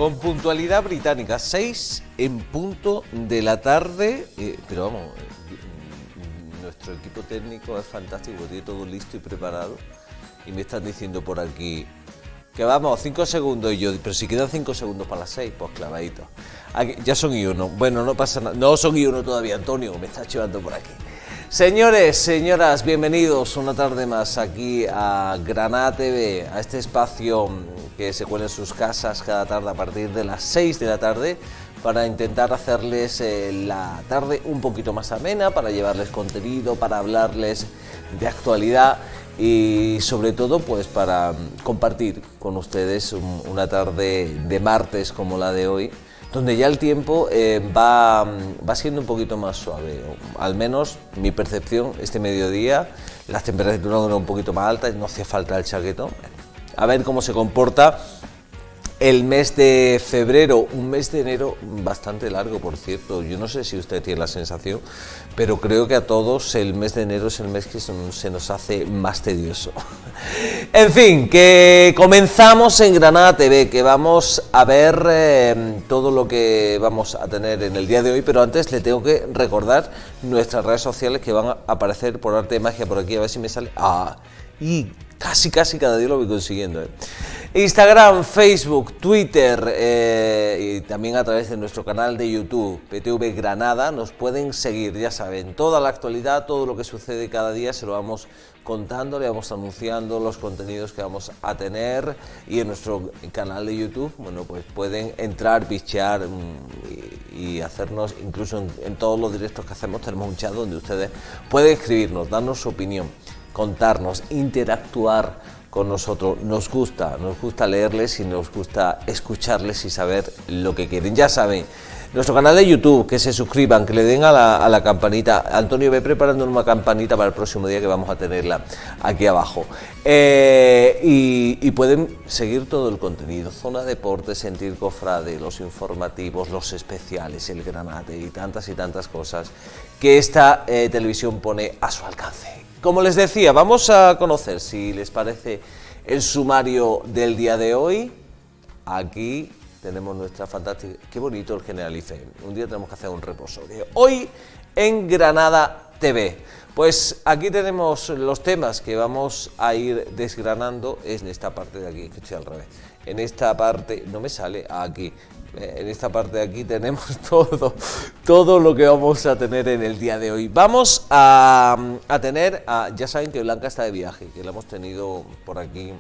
con puntualidad británica, 6 en punto de la tarde, pero vamos, nuestro equipo técnico es fantástico, tiene todo listo y preparado, y me están diciendo por aquí que vamos, 5 segundos, y yo, pero si quedan 5 segundos para las 6, pues clavadito. Aquí, ya son y uno, bueno, no pasa nada, no son y uno todavía, Antonio, me está chivando por aquí. Señores, señoras, bienvenidos una tarde más aquí a Granada TV, a este espacio que se cuela en sus casas cada tarde a partir de las 6 de la tarde para intentar hacerles la tarde un poquito más amena, para llevarles contenido, para hablarles de actualidad y sobre todo pues para compartir con ustedes una tarde de martes como la de hoy, donde ya el tiempo va siendo un poquito más suave, al menos mi percepción este mediodía, las temperaturas eran un poquito más altas, no hacía falta el chaquetón. A ver cómo se comporta el mes de febrero, un mes de enero bastante largo, por cierto. Yo no sé si usted tiene la sensación, pero creo que a todos el mes de enero es el mes que se nos hace más tedioso. En fin, que comenzamos en Granada TV, que vamos a ver todo lo que vamos a tener en el día de hoy, pero antes le tengo que recordar nuestras redes sociales que van a aparecer por arte de magia por aquí, a ver si me sale. Y casi cada día lo voy consiguiendo. Instagram, Facebook, Twitter y también a través de nuestro canal de YouTube, PTV Granada, nos pueden seguir, ya saben, toda la actualidad, todo lo que sucede cada día se lo vamos contando, le vamos anunciando los contenidos que vamos a tener, y en nuestro canal de YouTube, bueno, pues pueden entrar, bichear y hacernos, incluso en todos los directos que hacemos tenemos un chat donde ustedes pueden escribirnos, darnos su opinión, contarnos, interactuar con nosotros. Nos gusta leerles y nos gusta escucharles y saber lo que quieren. Ya saben, nuestro canal de YouTube, que se suscriban, que le den a la campanita. Antonio, ve preparando una campanita para el próximo día que vamos a tenerla aquí abajo. Y pueden seguir todo el contenido, Zona Deportes, Sentir Cofrade, los informativos, los especiales, el Granate y tantas cosas que esta televisión pone a su alcance. Como les decía, vamos a conocer, si les parece, el sumario del día de hoy. Aquí tenemos nuestra fantástica... Qué bonito el Generalife. Un día tenemos que hacer un reposo. Hoy en Granada TV. Pues aquí tenemos los temas que vamos a ir desgranando. Es en esta parte de aquí, que estoy al revés. En esta parte, no me sale, aquí. En esta parte de aquí tenemos todo lo que vamos a tener en el día de hoy. Vamos a tener, ya saben que Blanca está de viaje, que la hemos tenido por aquí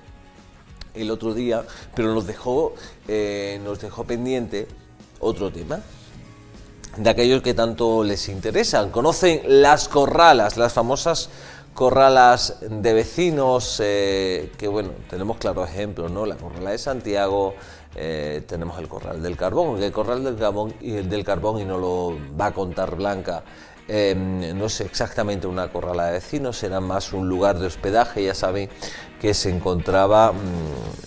el otro día, pero nos dejó pendiente otro tema de aquellos que tanto les interesan. Conocen las corralas, las famosas corralas de vecinos, que bueno, tenemos claros ejemplos, ¿no? La Corrala de Santiago, tenemos el Corral del Carbón, el Corral del Carbón, y nos lo va a contar Blanca. No es exactamente una corrala de vecinos, era más un lugar de hospedaje, ya saben que se encontraba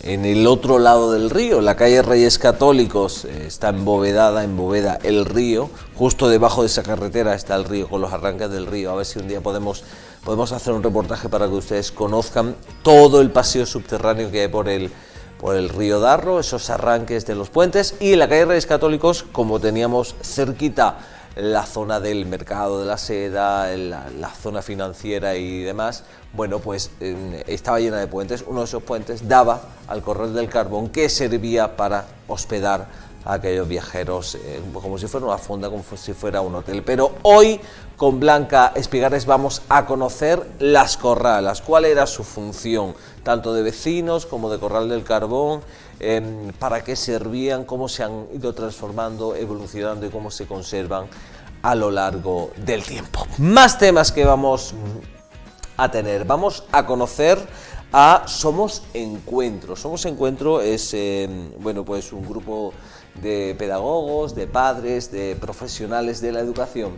en el otro lado del río, la calle Reyes Católicos, está en Boveda el río, justo debajo de esa carretera está el río, con los arranques del río. A ver si un día podemos hacer un reportaje para que ustedes conozcan todo el paseo subterráneo que hay por el río Darro, esos arranques de los puentes, y en la calle Reyes Católicos, como teníamos cerquita la zona del mercado de la seda, la zona financiera y demás, bueno, pues estaba llena de puentes. Uno de esos puentes daba al Corral del Carbón, que servía para hospedar a aquellos viajeros, como si fuera una fonda, como si fuera un hotel. Pero hoy con Blanca Espigares vamos a conocer las corralas, cuál era su función, tanto de vecinos como de Corral del Carbón, para qué servían, cómo se han ido transformando, evolucionando y cómo se conservan a lo largo del tiempo. Más temas que vamos a tener. Vamos a conocer a Somos Encuentro. Somos Encuentro es bueno, pues un grupo de pedagogos, de padres, de profesionales de la educación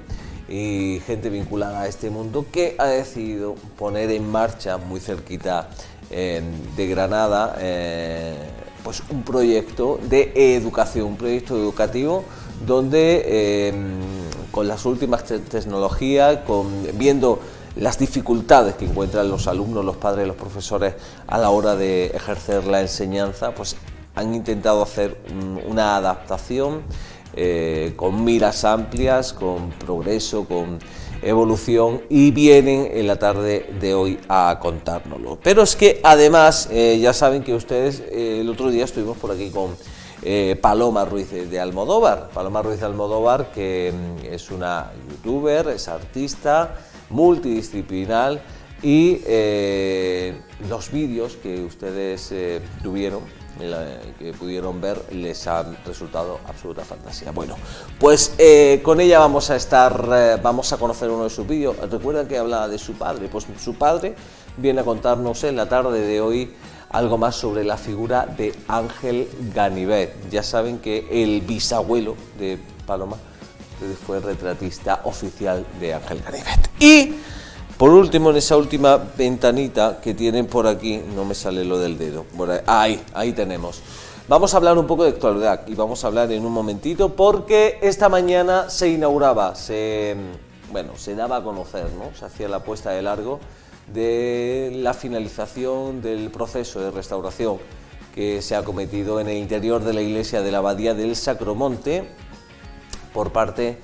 y gente vinculada a este mundo que ha decidido poner en marcha muy cerquita de Granada pues un proyecto de educación, un proyecto educativo donde con las últimas tecnologías, viendo las dificultades que encuentran los alumnos, los padres, los profesores a la hora de ejercer la enseñanza, pues han intentado hacer una adaptación con miras amplias, con progreso, con evolución, y vienen en la tarde de hoy a contárnoslo. Pero es que además, ya saben que ustedes, el otro día estuvimos por aquí con Paloma Ruiz de Almodóvar. Paloma Ruiz de Almodóvar, que es una youtuber, es artista multidisciplinar, y los vídeos que ustedes tuvieron, que pudieron ver, les han resultado absoluta fantasía. Bueno, pues con ella vamos a conocer uno de sus vídeos. Recuerdan que hablaba de su padre, pues su padre viene a contarnos en la tarde de hoy algo más sobre la figura de Ángel Ganivet. Ya saben que el bisabuelo de Paloma fue retratista oficial de Ángel Ganivet. Y por último, en esa última ventanita que tienen por aquí, no me sale lo del dedo, ahí tenemos. Vamos a hablar un poco de actualidad, y vamos a hablar en un momentito, porque esta mañana se inauguraba, se daba a conocer, ¿no? Se hacía la puesta de largo de la finalización del proceso de restauración que se ha cometido en el interior de la iglesia de la Abadía del Sacromonte por parte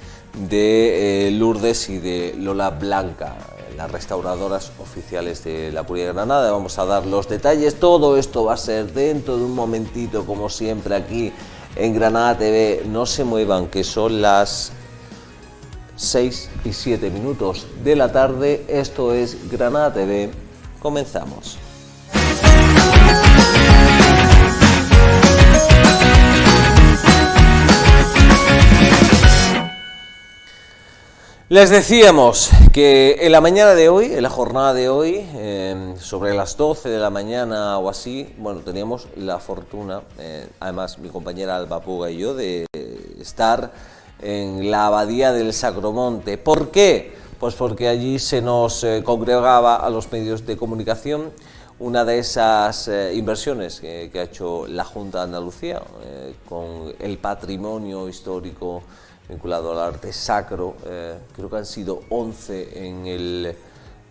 de Lourdes y de Lola Blanca, las restauradoras oficiales de la Curia de Granada. Vamos a dar los detalles. Todo esto va a ser dentro de un momentito, como siempre, aquí en Granada TV. No se muevan, que son las 6:07 de la tarde. Esto es Granada TV. Comenzamos. Les decíamos que en la mañana de hoy, en la jornada de hoy, sobre las 12 de la mañana o así, bueno, teníamos la fortuna, además mi compañera Alba Puga y yo, de estar en la Abadía del Sacromonte. ¿Por qué? Pues porque allí se nos congregaba a los medios de comunicación una de esas inversiones que ha hecho la Junta de Andalucía con el patrimonio histórico vinculado al arte sacro. Creo que han sido 11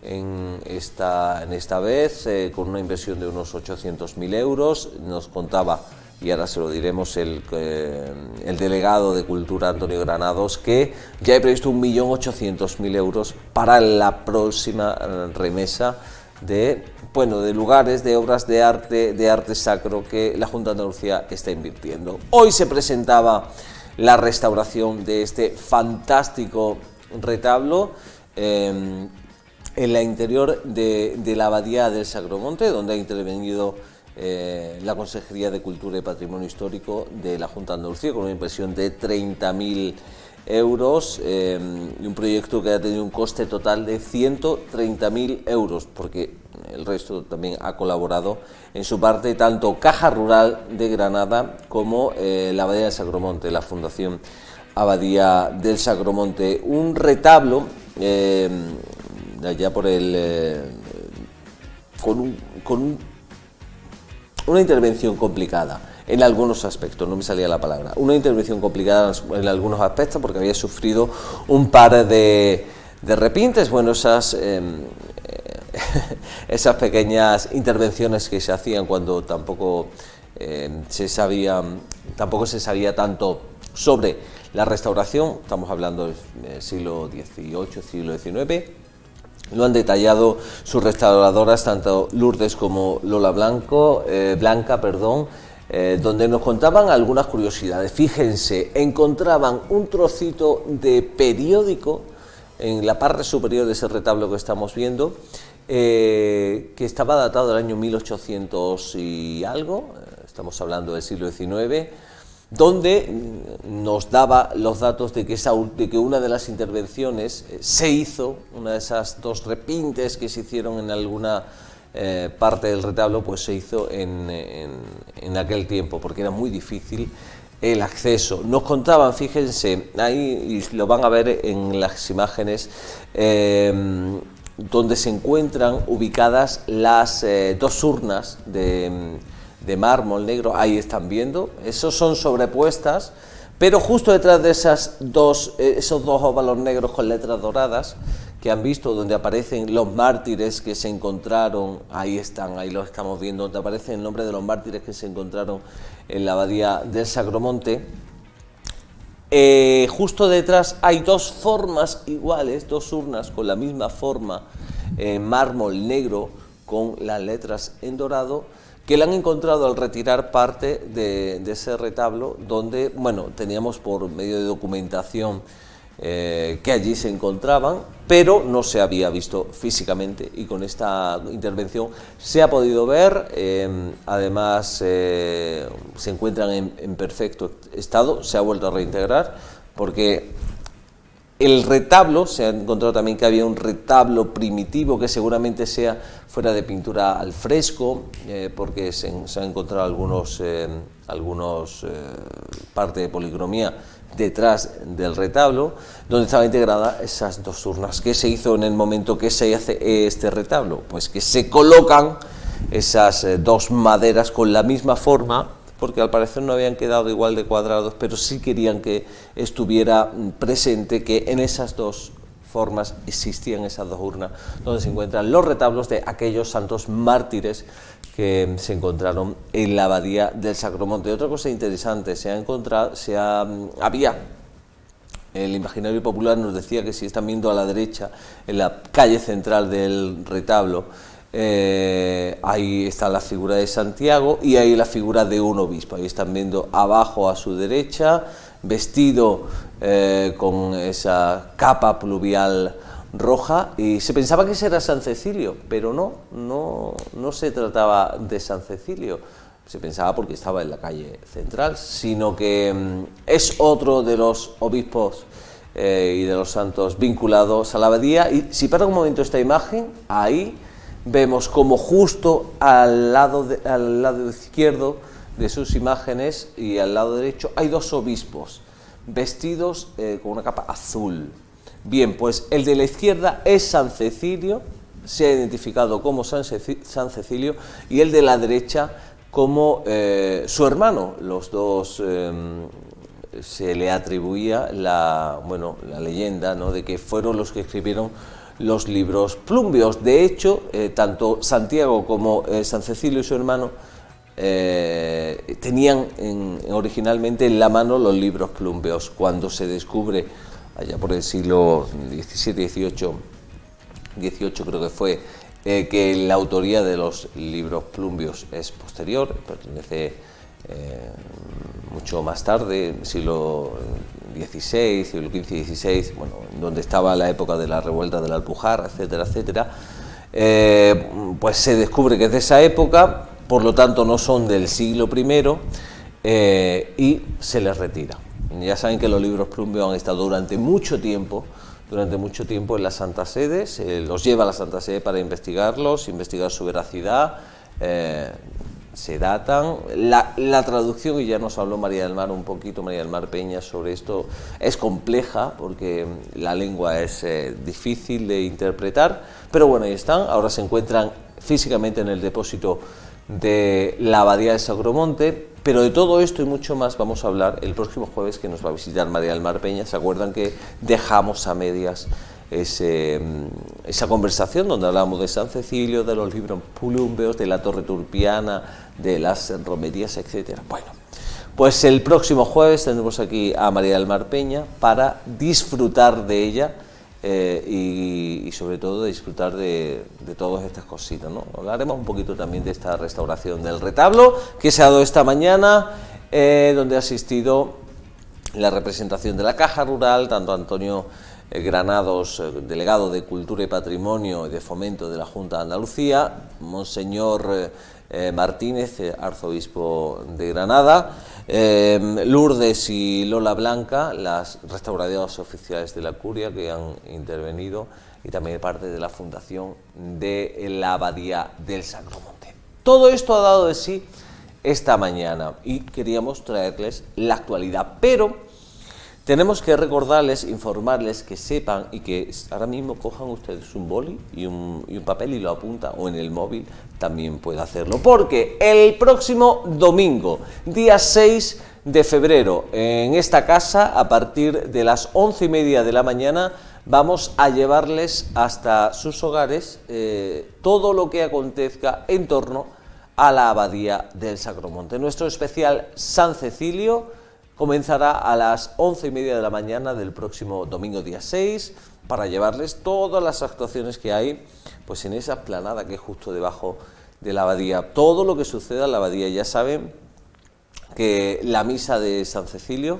en esta vez, con una inversión de unos 800.000 euros. Nos contaba, y ahora se lo diremos, el delegado de Cultura, Antonio Granados, que ya hay previsto 1.800.000 euros para la próxima remesa de lugares, de obras de arte sacro que la Junta de Andalucía está invirtiendo. Hoy se presentaba la restauración de este fantástico retablo en la interior de la Abadía del Sacromonte, donde ha intervenido la Consejería de Cultura y Patrimonio Histórico de la Junta de Andalucía con una inversión de 30.000 euros, y un proyecto que ha tenido un coste total de 130.000 euros, porque el resto también ha colaborado en su parte tanto Caja Rural de Granada como la Abadía del Sacromonte, la Fundación Abadía del Sacromonte. Un retablo allá por con una intervención complicada en algunos aspectos, no me salía la palabra, una intervención complicada en algunos aspectos, porque había sufrido un par de repintes, esas pequeñas intervenciones que se hacían cuando tampoco se sabía tanto sobre la restauración. Estamos hablando del siglo XVIII, siglo XIX. Lo han detallado sus restauradoras, tanto Lourdes como Lola Blanca, donde nos contaban algunas curiosidades. Fíjense, encontraban un trocito de periódico en la parte superior de ese retablo que estamos viendo, que estaba datado del año 1800 y algo, estamos hablando del siglo XIX, donde nos daba los datos de que una de las intervenciones se hizo, una de esas dos repintes que se hicieron en alguna parte del retablo, pues se hizo en aquel tiempo, porque era muy difícil el acceso. Nos contaban, fíjense, ahí y lo van a ver en las imágenes, donde se encuentran ubicadas las dos urnas de mármol negro. Ahí están viendo, esos son sobrepuestas, pero justo detrás de esos dos óvalos negros con letras doradas, que han visto, donde aparecen los mártires que se encontraron, ahí están, ahí lo estamos viendo, donde aparece el nombre de los mártires que se encontraron en la abadía del Sacromonte. Justo detrás hay dos formas iguales, dos urnas con la misma forma, mármol negro con las letras en dorado, que la han encontrado al retirar parte de ese retablo, donde, bueno, teníamos por medio de documentación que allí se encontraban, pero no se había visto físicamente, y con esta intervención se ha podido ver. Además se encuentran en perfecto estado, se ha vuelto a reintegrar, porque el retablo, se ha encontrado también que había un retablo primitivo que seguramente fuera de pintura al fresco, porque se han encontrado algunos parte de policromía detrás del retablo, donde estaba integrada esas dos urnas. ¿Qué se hizo en el momento que se hace este retablo? Pues que se colocan esas dos maderas con la misma forma, porque al parecer no habían quedado igual de cuadrados, pero sí querían que estuviera presente que en esas dos formas existían esas dos urnas, donde se encuentran los retablos de aquellos santos mártires que se encontraron en la abadía del Sacromonte. Otra cosa interesante, el imaginario popular nos decía que si están viendo a la derecha, en la calle central del retablo, ahí está la figura de Santiago y ahí la figura de un obispo. Ahí están viendo abajo a su derecha, vestido con esa capa pluvial roja, y se pensaba que ese era San Cecilio, pero no se trataba de San Cecilio, se pensaba porque estaba en la calle central, sino que es otro de los obispos y de los santos vinculados a la abadía. Y si para un momento esta imagen, ahí vemos como justo al lado izquierdo de sus imágenes y al lado derecho hay dos obispos vestidos con una capa azul. Bien, pues el de la izquierda es San Cecilio, se ha identificado como San Cecilio, y el de la derecha como su hermano. Los dos se le atribuía la leyenda, ¿no?, de que fueron los que escribieron los libros plumbios. De hecho, tanto Santiago como San Cecilio y su hermano tenían originalmente en la mano los libros plumbios. Cuando se descubre, allá por el siglo XVII, XVIII creo que fue, que la autoría de los libros plumbios es posterior, pertenece mucho más tarde, siglo XVI, siglo XV y XVI, bueno, donde estaba la época de la revuelta de la Alpujarra, etcétera, etcétera, pues se descubre que es de esa época, por lo tanto no son del siglo I, y se les retira. Ya saben que los libros plumbios han estado durante mucho tiempo en la Santa Sede, se los lleva a la Santa Sede para investigar su veracidad, se datan. La traducción, y ya nos habló María del Mar Peña, sobre esto, es compleja porque la lengua es difícil de interpretar, pero bueno, ahí están. Ahora se encuentran físicamente en el depósito de la abadía del Sacromonte, pero de todo esto y mucho más vamos a hablar el próximo jueves, que nos va a visitar María del Mar Peña. ¿Se acuerdan que dejamos a medias esa conversación donde hablamos de San Cecilio, de los libros plumbeos, de la Torre Turpiana, de las romerías, etcétera? Bueno, pues el próximo jueves tendremos aquí a María del Mar Peña para disfrutar de ella y sobre todo de disfrutar de todas estas cositas, ¿no? Hablaremos un poquito también de esta restauración del retablo que se ha dado esta mañana, donde ha asistido la representación de la Caja Rural, tanto Antonio Granados, delegado de Cultura y Patrimonio y de Fomento de la Junta de Andalucía, Monseñor Martínez, arzobispo de Granada, Lourdes y Lola Blanca, las restauradoras oficiales de la Curia que han intervenido, y también parte de la fundación de la Abadía del Sacromonte. Todo esto ha dado de sí esta mañana y queríamos traerles la actualidad, pero tenemos que recordarles, informarles, que sepan y que ahora mismo cojan ustedes un boli y un papel y lo apuntan, o en el móvil también puede hacerlo, porque el próximo domingo, día 6 de febrero, en esta casa, a partir de las 11:30 de la mañana, vamos a llevarles hasta sus hogares todo lo que acontezca en torno a la Abadía del Sacromonte. Nuestro especial San Cecilio comenzará a las 11:30 de la mañana del próximo domingo día 6, para llevarles todas las actuaciones que hay pues en esa explanada que es justo debajo de la abadía. Todo lo que suceda en la abadía. Ya saben que la misa de San Cecilio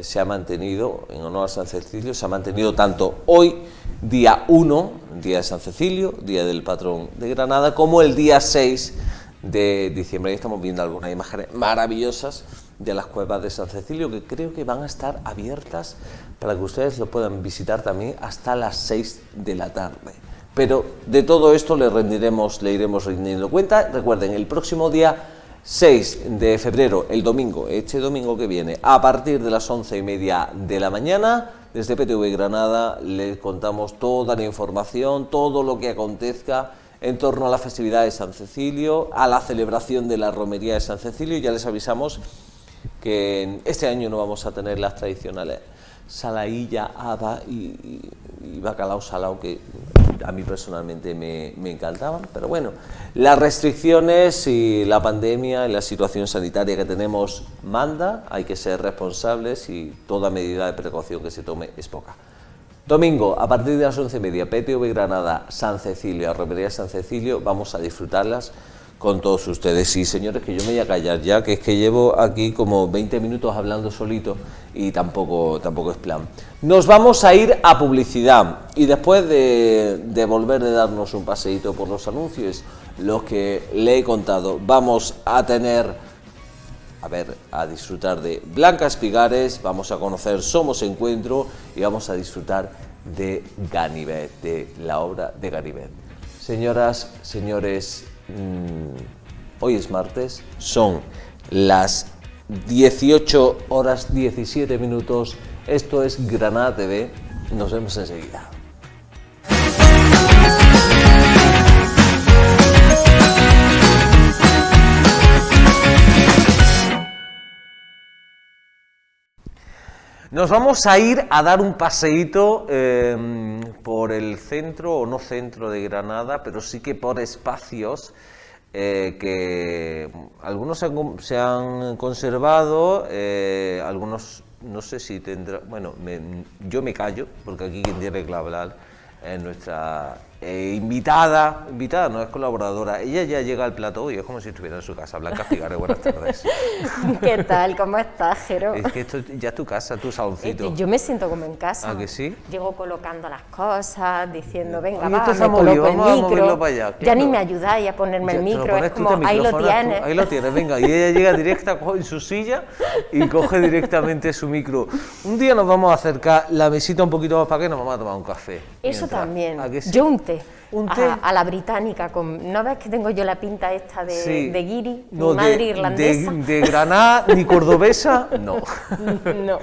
se ha mantenido, en honor a San Cecilio, se ha mantenido tanto hoy, día 1, día de San Cecilio, día del patrón de Granada, como el día 6 de diciembre. Ahí estamos viendo algunas imágenes maravillosas de las cuevas de San Cecilio, que creo que van a estar abiertas para que ustedes lo puedan visitar también hasta las 6 de la tarde. Pero de todo esto le iremos rendiendo cuenta. Recuerden, el próximo día 6 de febrero, el domingo, este domingo que viene, a partir de las 11:30 de la mañana, desde PTV Granada les contamos toda la información, todo lo que acontezca en torno a la festividad de San Cecilio, a la celebración de la romería de San Cecilio. Ya les avisamos que este año no vamos a tener las tradicionales salailla, haba y bacalao salado, que a mí personalmente me encantaban, pero bueno, las restricciones y la pandemia y la situación sanitaria que tenemos manda, hay que ser responsables y toda medida de precaución que se tome es poca. Domingo, a partir de las 11:30, PTV Granada, San Cecilio, romería San Cecilio, vamos a disfrutarlas con todos ustedes. Sí, señores, que yo me voy a callar ya, que es que llevo aquí como 20 minutos hablando solito y tampoco es plan. Nos vamos a ir a publicidad y después de volver de darnos un paseíto por los anuncios, los que le he contado, vamos a disfrutar de Blanca Espigares, vamos a conocer Somos Encuentro y vamos a disfrutar de Ganivet, de la obra de Ganivet. Señoras, señores, hoy es martes, son las 18:17. Esto es Granada TV, nos vemos enseguida. Nos vamos a ir a dar un paseíto por el centro, o no centro de Granada, pero sí que por espacios que algunos se han conservado, algunos no sé si tendrá. Bueno, yo me callo, porque aquí quien tiene que hablar es nuestra invitada, no es colaboradora. Ella ya llega al plató y es como si estuviera en su casa. Blanca Espigares, buenas tardes. ¿Qué tal? ¿Cómo estás, Jero? Es que esto ya es tu casa, tu saloncito. Yo me siento como en casa. ¿Ah, que sí? Llego colocando las cosas, diciendo, venga, Oye, va, esto me se ha movido, coloco el vamos a micro. moverlo para allá, Ya claro. ni me ayudáis a ponerme el micro, es como, ahí lo tienes. Ahí lo tienes, venga. Y ella llega directa, coge en su silla y coge directamente su micro. Un día nos vamos a acercar la mesita un poquito más para que nos vamos a tomar un café. Eso también. ¿A que sí? Yo un té. ¿Un té? A la británica. ¿No ves que tengo yo la pinta esta de guiri? No, mi madre irlandesa. de Granada ni cordobesa, no. No.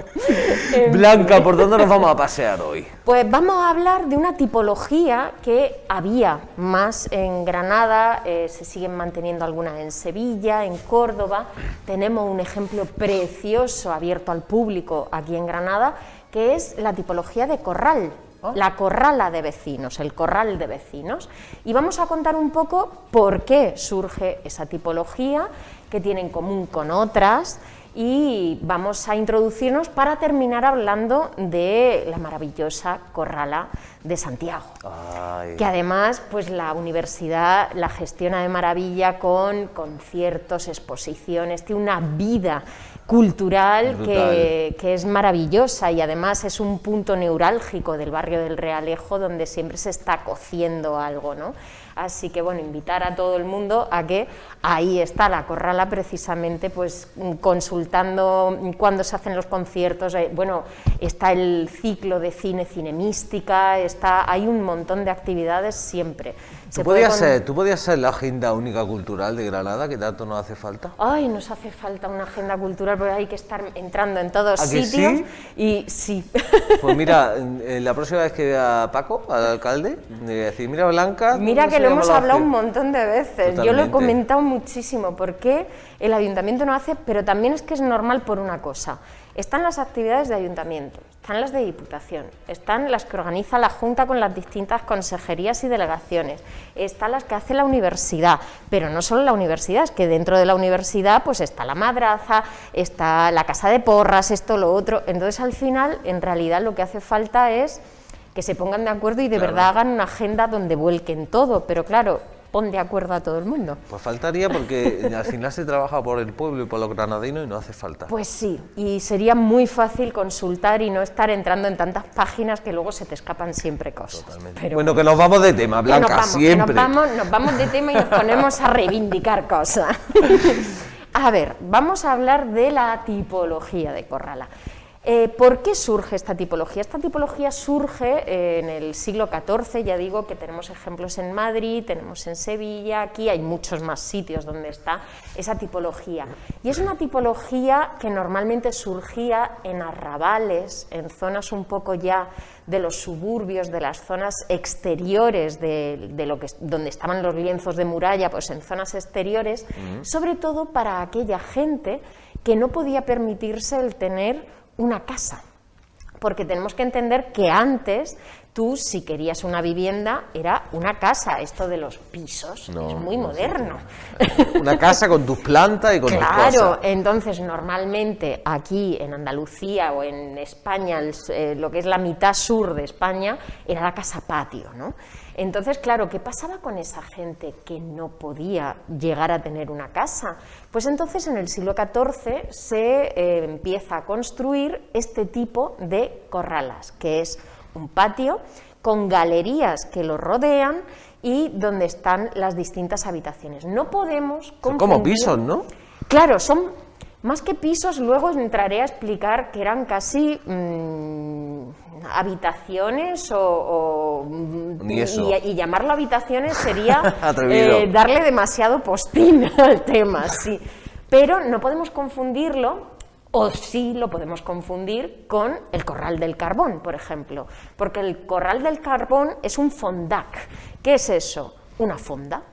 Blanca, ¿por dónde nos vamos a pasear hoy? Pues vamos a hablar de una tipología que había más en Granada, se siguen manteniendo algunas en Sevilla, en Córdoba. Tenemos un ejemplo precioso abierto al público aquí en Granada, que es la tipología de corral. La corrala de vecinos, el corral de vecinos, y vamos a contar un poco por qué surge esa tipología, qué tiene en común con otras, y vamos a introducirnos para terminar hablando de la maravillosa corrala de Santiago. Ay. Que además pues la universidad la gestiona de maravilla con conciertos, exposiciones, tiene una vida cultural que es maravillosa, y además es un punto neurálgico del barrio del Realejo donde siempre se está cociendo algo, ¿no? Así que bueno, invitar a todo el mundo a que ahí está la corrala, precisamente pues consultando cuándo se hacen los conciertos, bueno, está el ciclo de cine mística, hay un montón de actividades siempre. ¿Tú podías ser la agenda única cultural de Granada, que tanto nos hace falta? Ay, nos hace falta una agenda cultural, porque hay que estar entrando en todos ¿A que sitios, sí? y sí. Pues mira, la próxima vez que vea a Paco, al alcalde, le voy a decir, mira Blanca... Mira que lo hemos llámalo hablado así. un montón de veces. Yo lo he Totalmente. comentado muchísimo. ¿Por qué el ayuntamiento no hace? Pero también es que es normal por una cosa. Están las actividades de ayuntamiento, están las de diputación, están las que organiza la Junta con las distintas consejerías y delegaciones, están las que hace la universidad, pero no solo la universidad, es que dentro de la universidad pues está la madraza, está la casa de porras, esto, lo otro. Entonces al final, en realidad lo que hace falta es que se pongan de acuerdo y de verdad hagan una agenda donde vuelquen todo, pero claro, pon de acuerdo a todo el mundo. Pues faltaría, porque al final se trabaja por el pueblo y por los granadinos y no hace falta. Pues sí, y sería muy fácil consultar y no estar entrando en tantas páginas que luego se te escapan siempre cosas. Totalmente. Pero Bueno, que nos vamos de tema, que nos Blanca, vamos, siempre. nos vamos de tema y nos ponemos a reivindicar cosas. A ver, vamos a hablar de la tipología de Corrala. ¿Por qué surge esta tipología? Esta tipología surge en el siglo XIV, ya digo que tenemos ejemplos en Madrid, tenemos en Sevilla, aquí hay muchos más sitios donde está esa tipología. Y es una tipología que normalmente surgía en arrabales, en zonas un poco ya de los suburbios, de las zonas exteriores donde estaban los lienzos de muralla, pues en zonas exteriores, sobre todo para aquella gente que no podía permitirse el tener una casa, porque tenemos que entender que antes tú, si querías una vivienda, era una casa. Esto de los pisos es muy moderno. Una casa con tus plantas y con tus cosas. Claro, entonces normalmente aquí en Andalucía o en España, lo que es la mitad sur de España, era la casa patio, ¿no? Entonces, claro, ¿qué pasaba con esa gente que no podía llegar a tener una casa? Pues entonces en el siglo XIV se empieza a construir este tipo de corralas, que es un patio con galerías que lo rodean y donde están las distintas habitaciones. No podemos confundir... Son como pisos, ¿no? Claro, son más que pisos, luego entraré a explicar que eran casi habitaciones Ni eso. y llamarlo habitaciones sería Atrevido. darle demasiado postín al tema, sí. Pero no podemos confundirlo, o sí lo podemos confundir con el Corral del Carbón, por ejemplo, porque el Corral del Carbón es un fondac. ¿Qué es eso? Una fonda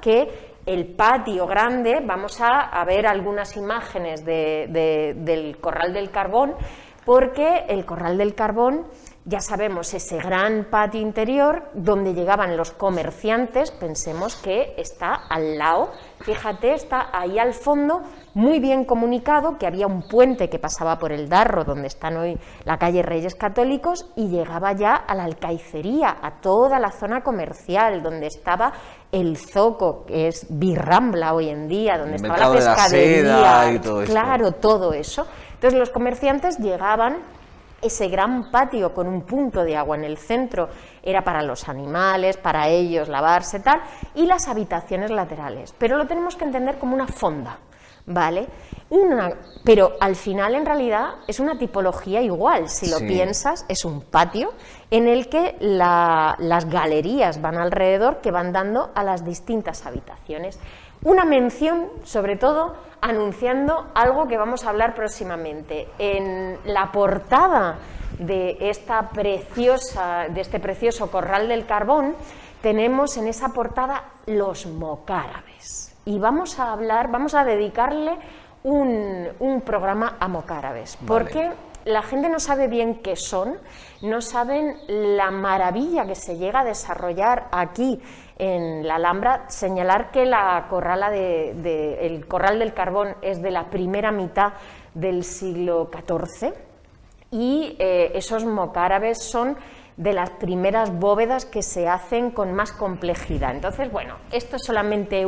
que el patio grande, vamos a ver algunas imágenes del Corral del Carbón, porque el Corral del Carbón, ya sabemos, ese gran patio interior donde llegaban los comerciantes, pensemos que está al lado, fíjate, está ahí al fondo, muy bien comunicado, que había un puente que pasaba por el Darro, donde están hoy la calle Reyes Católicos, y llegaba ya a la Alcaicería, a toda la zona comercial, donde estaba el Zoco, que es Birrambla hoy en día, donde El estaba la mercado de la pescadería, seda y todo esto. claro, todo eso. Entonces los comerciantes llegaban, ese gran patio con un punto de agua en el centro era para los animales, para ellos lavarse, tal, y las habitaciones laterales. Pero lo tenemos que entender como una fonda, ¿vale? Pero al final, en realidad, es una tipología igual, si lo Sí. piensas, es un patio en el que las galerías van alrededor, que van dando a las distintas habitaciones. Una mención, sobre todo, anunciando algo que vamos a hablar próximamente. En la portada de este precioso Corral del Carbón, tenemos en esa portada los mocárabes. Y vamos a dedicarle un programa a mocárabes, porque la gente no sabe bien qué son, no saben la maravilla que se llega a desarrollar aquí en la Alhambra. Señalar que la corrala el Corral del Carbón es de la primera mitad del siglo XIV y esos mocárabes son de las primeras bóvedas que se hacen con más complejidad. Entonces, bueno, esto es solamente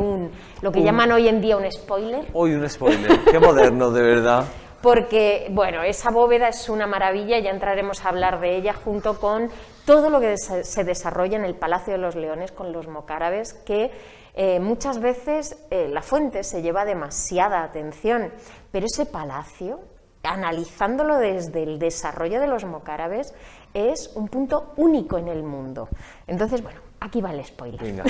lo que llaman hoy en día un spoiler. Hoy un spoiler, qué moderno, de verdad. Porque, bueno, esa bóveda es una maravilla, ya entraremos a hablar de ella junto con todo lo que se desarrolla en el Palacio de los Leones con los mocárabes, que muchas veces la fuente se lleva demasiada atención, pero ese palacio, analizándolo desde el desarrollo de los mocárabes, es un punto único en el mundo. Entonces, bueno, aquí va el spoiler. Venga,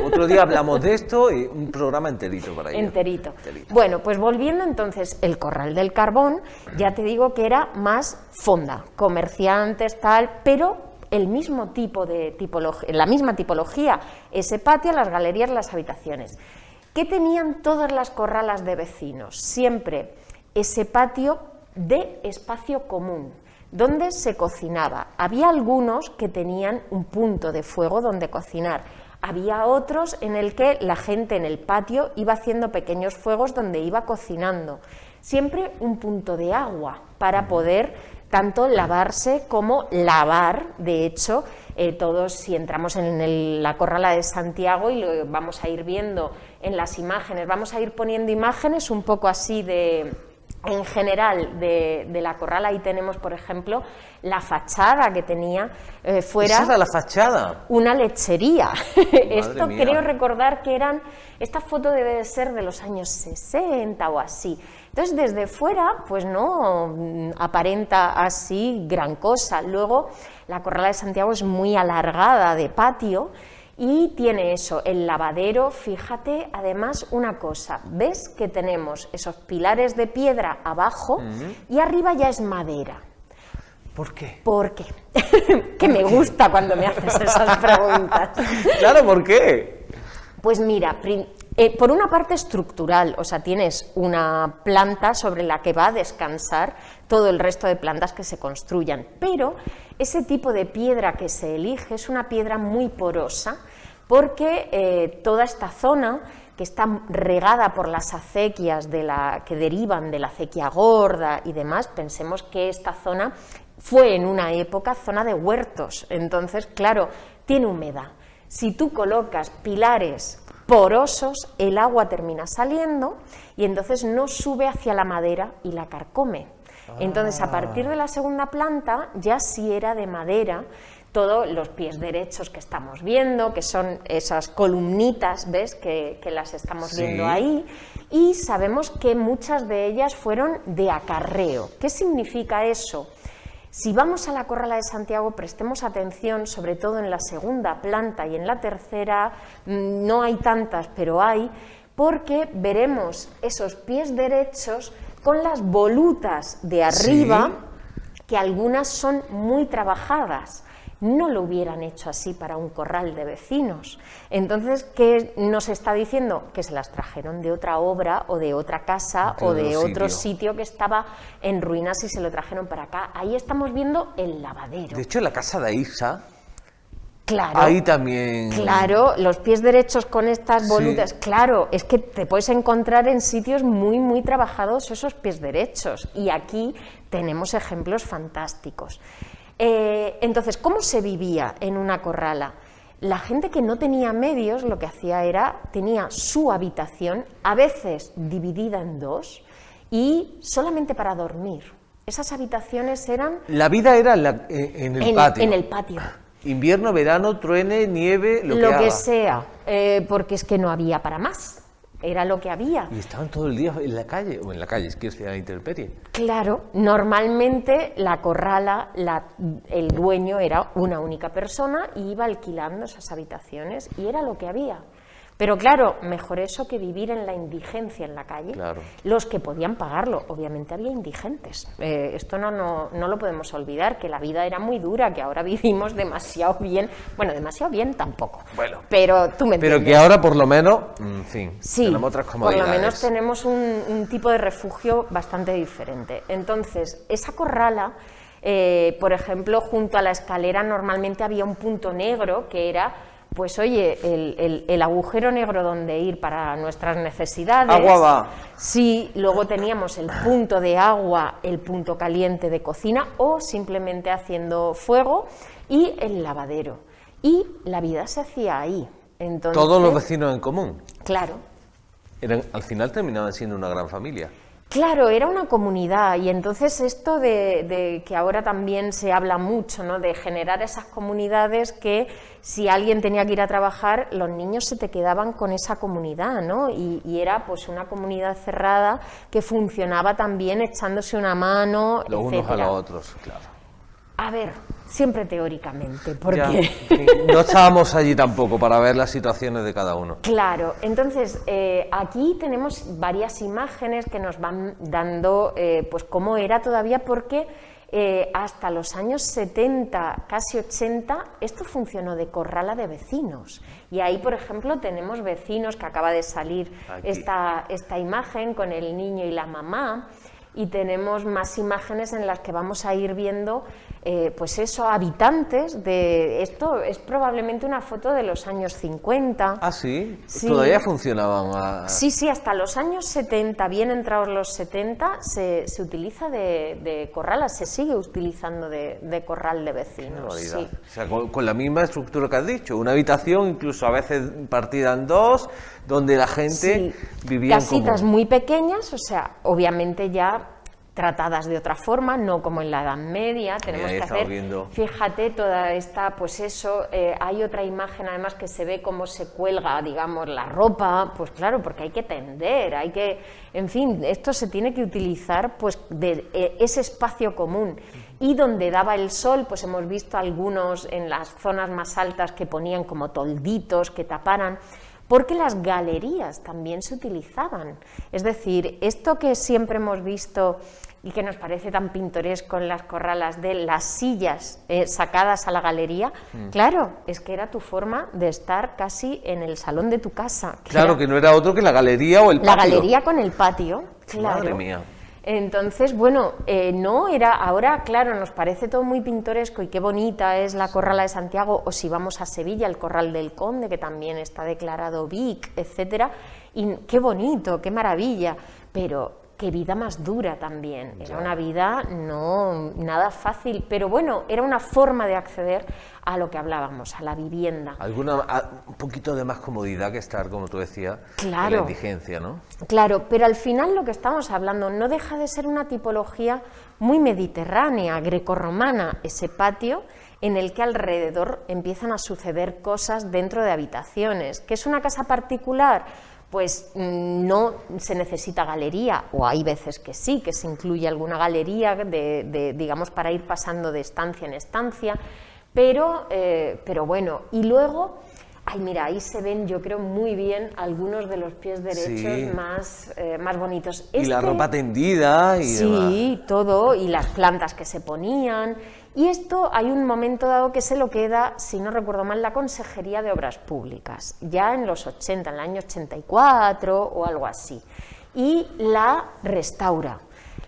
otro día hablamos de esto y un programa enterito para ello. Enterito. Bueno, pues volviendo entonces, el Corral del Carbón, ya te digo que era más fonda, comerciantes, tal, pero el mismo tipo de tipología, la misma tipología, ese patio, las galerías, las habitaciones. ¿Qué tenían todas las corralas de vecinos? Siempre ese patio de espacio común, donde se cocinaba. Había algunos que tenían un punto de fuego donde cocinar. Había otros en el que la gente en el patio iba haciendo pequeños fuegos donde iba cocinando. Siempre un punto de agua para poder tanto lavarse como lavar. De hecho, todos, si entramos en la Corrala de Santiago, y lo vamos a ir viendo en las imágenes, vamos a ir poniendo imágenes un poco así en general de la Corrala. Ahí tenemos, por ejemplo, la fachada que tenía fuera. ¿Esa era la fachada? Una lechería. Esto mía. creo recordar que esta foto debe de ser de los años 60 o así. Entonces, desde fuera, pues no aparenta así gran cosa. Luego, la Corrala de Santiago es muy alargada de patio y tiene eso, el lavadero. Fíjate, además, una cosa, ves que tenemos esos pilares de piedra abajo y arriba ya es madera. ¿Por qué? ¿Por qué? Que me gusta cuando me haces esas preguntas. Claro, ¿por qué? Pues mira, por una parte estructural, o sea, tienes una planta sobre la que va a descansar todo el resto de plantas que se construyan, pero ese tipo de piedra que se elige es una piedra muy porosa, porque toda esta zona, que está regada por las acequias que derivan de la acequia gorda y demás, pensemos que esta zona fue en una época zona de huertos, entonces, claro, tiene humedad. Si tú colocas pilares porosos, el agua termina saliendo y entonces no sube hacia la madera y la carcome. Entonces, a partir de la segunda planta, ya sí era de madera, todos los pies derechos que estamos viendo, que son esas columnitas, ¿ves?, que las estamos viendo ahí, y sabemos que muchas de ellas fueron de acarreo. ¿Qué significa eso? Si vamos a la Corrala de Santiago, prestemos atención, sobre todo en la segunda planta y en la tercera, no hay tantas, pero hay, porque veremos esos pies derechos con las volutas de arriba, que algunas son muy trabajadas. No lo hubieran hecho así para un corral de vecinos. Entonces, ¿qué nos está diciendo? Que se las trajeron de otra obra o de otra casa o de otro sitio que estaba en ruinas y se lo trajeron para acá. Ahí estamos viendo el lavadero. De hecho, en la casa de Isa, claro, ahí también... Claro, los pies derechos con estas volutas, claro, es que te puedes encontrar en sitios muy, muy trabajados esos pies derechos. Y aquí tenemos ejemplos fantásticos. Entonces, ¿cómo se vivía en una corrala? La gente que no tenía medios lo que hacía tenía su habitación, a veces dividida en dos, y solamente para dormir. Esas habitaciones eran... La vida era en el patio. En el patio. Invierno, verano, truene, nieve, lo que haga. Sea, porque es que no había para más. Era lo que había. ¿Y estaban todo el día en la calle? ¿O en la calle? Es que es la intemperie. Claro, normalmente la corrala, el dueño era una única persona y iba alquilando esas habitaciones y era lo que había. Pero claro, mejor eso que vivir en la indigencia en la calle. Claro. Los que podían pagarlo, obviamente había indigentes. Esto no lo podemos olvidar, que la vida era muy dura, que ahora vivimos demasiado bien. Bueno, demasiado bien tampoco. Bueno, pero tú me entiendes. Pero que ahora por lo menos, en fin, sí, tenemos otras comodidades. Por lo menos tenemos un tipo de refugio bastante diferente. Entonces, esa corrala, por ejemplo, junto a la escalera normalmente había un punto negro que era... Pues oye, el agujero negro donde ir para nuestras necesidades. Agua va. Sí, luego teníamos el punto de agua, el punto caliente de cocina o simplemente haciendo fuego y el lavadero. Y la vida se hacía ahí. Entonces, todos los vecinos en común. Claro. Al final terminaban siendo una gran familia. Claro, era una comunidad y entonces esto de que ahora también se habla mucho, ¿no?, de generar esas comunidades que si alguien tenía que ir a trabajar, los niños se te quedaban con esa comunidad, ¿no? Y era pues una comunidad cerrada que funcionaba también echándose una mano, los etcétera. unos a los otros, claro. A ver, siempre teóricamente, porque... Ya, no estábamos allí tampoco para ver las situaciones de cada uno. Claro, entonces aquí tenemos varias imágenes que nos van dando pues cómo era todavía, porque hasta los años 70, casi 80, esto funcionó de corrala de vecinos. Y ahí, por ejemplo, tenemos vecinos, que acaba de salir esta imagen con el niño y la mamá, y tenemos más imágenes en las que vamos a ir viendo, pues eso, habitantes de esto. Es probablemente una foto de los años 50. ¿Ah, sí? Sí. ¿Todavía funcionaban? Sí, sí, hasta los años 70, bien entrados los 70, se utiliza de corralas, se sigue utilizando de corral de vecinos. Sí. O sea, con la misma estructura que has dicho, una habitación incluso a veces partida en dos, donde la gente vivía en común. Casitas muy pequeñas, o sea, obviamente ya tratadas de otra forma, no como en la Edad Media. Tenemos que hacer, fíjate, toda esta, pues eso, hay otra imagen además que se ve cómo se cuelga, digamos, la ropa, pues claro, porque hay que tender, hay que, en fin, esto se tiene que utilizar pues de ese espacio común. Y donde daba el sol, pues hemos visto algunos en las zonas más altas que ponían como tolditos que taparan, porque las galerías también se utilizaban. Es decir, esto que siempre hemos visto y que nos parece tan pintoresco en las corralas de las sillas sacadas a la galería, claro, es que era tu forma de estar casi en el salón de tu casa. Claro, que no era otro que la galería o el patio. La galería con el patio, claro. Madre mía. Entonces, bueno, no era, ahora, claro, nos parece todo muy pintoresco y qué bonita es la Corrala de Santiago, o si vamos a Sevilla, el Corral del Conde, que también está declarado BIC, etcétera, y qué bonito, qué maravilla, pero qué vida más dura también. Era una vida no nada fácil, pero bueno, era una forma de acceder a lo que hablábamos, a la vivienda. Un poquito de más comodidad que estar, como tú decías, claro, en la indigencia, ¿no? Claro, pero al final lo que estamos hablando no deja de ser una tipología muy mediterránea, grecorromana, ese patio en el que alrededor empiezan a suceder cosas dentro de habitaciones. ¿Qué es una casa particular? Pues no se necesita galería, o hay veces que sí, que se incluye alguna galería digamos, para ir pasando de estancia en estancia, pero bueno, y luego, ay, mira, ahí se ven, yo creo, muy bien algunos de los pies derechos más bonitos. Y la ropa tendida y demás. Sí, todo, y las plantas que se ponían. Y esto hay un momento dado que se lo queda, si no recuerdo mal, la Consejería de Obras Públicas, ya en los 80, en el año 84 o algo así, y la restaura.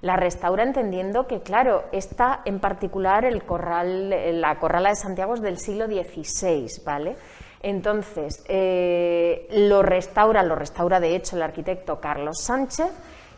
La restaura entendiendo que, claro, esta en particular, la Corrala de Santiago es del siglo XVI, ¿vale? Entonces, lo restaura de hecho el arquitecto Carlos Sánchez,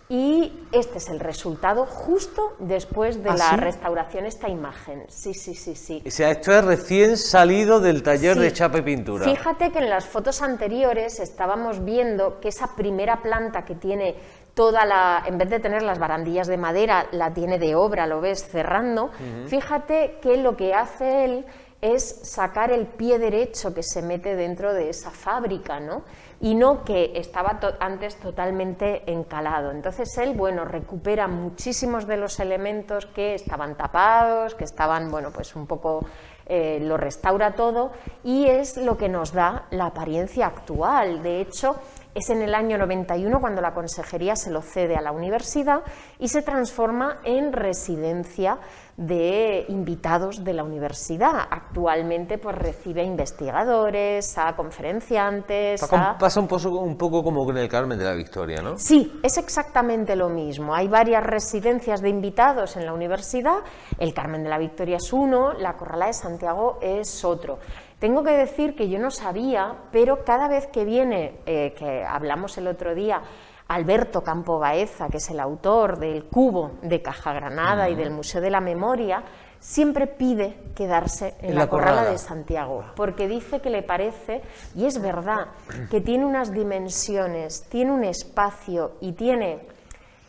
y este es el resultado justo después de la restauración, esta imagen. Sí, sí, sí, sí. O sea, esto es recién salido del taller de chapa y pintura. Fíjate que en las fotos anteriores estábamos viendo que esa primera planta que tiene toda en vez de tener las barandillas de madera, la tiene de obra, lo ves cerrando. Fíjate que lo que hace él es sacar el pie derecho que se mete dentro de esa fábrica, ¿no? Y no que estaba antes totalmente encalado. Entonces él, bueno, recupera muchísimos de los elementos que estaban tapados, que estaban, bueno, pues un poco, lo restaura todo, y es lo que nos da la apariencia actual. De hecho, es en el año 91 cuando la consejería se lo cede a la universidad y se transforma en residencia de invitados de la universidad. Actualmente pues recibe a investigadores, a conferenciantes. Pasa un poco como con el Carmen de la Victoria, ¿no? Sí, es exactamente lo mismo. Hay varias residencias de invitados en la universidad. El Carmen de la Victoria es uno, la Corrala de Santiago es otro. Tengo que decir que yo no sabía, pero cada vez que viene, que hablamos el otro día, Alberto Campo Baeza, que es el autor del Cubo de Cajagranada y del Museo de la Memoria, siempre pide quedarse en la Corrala de Santiago, porque dice que le parece, y es verdad, que tiene unas dimensiones, tiene un espacio y tiene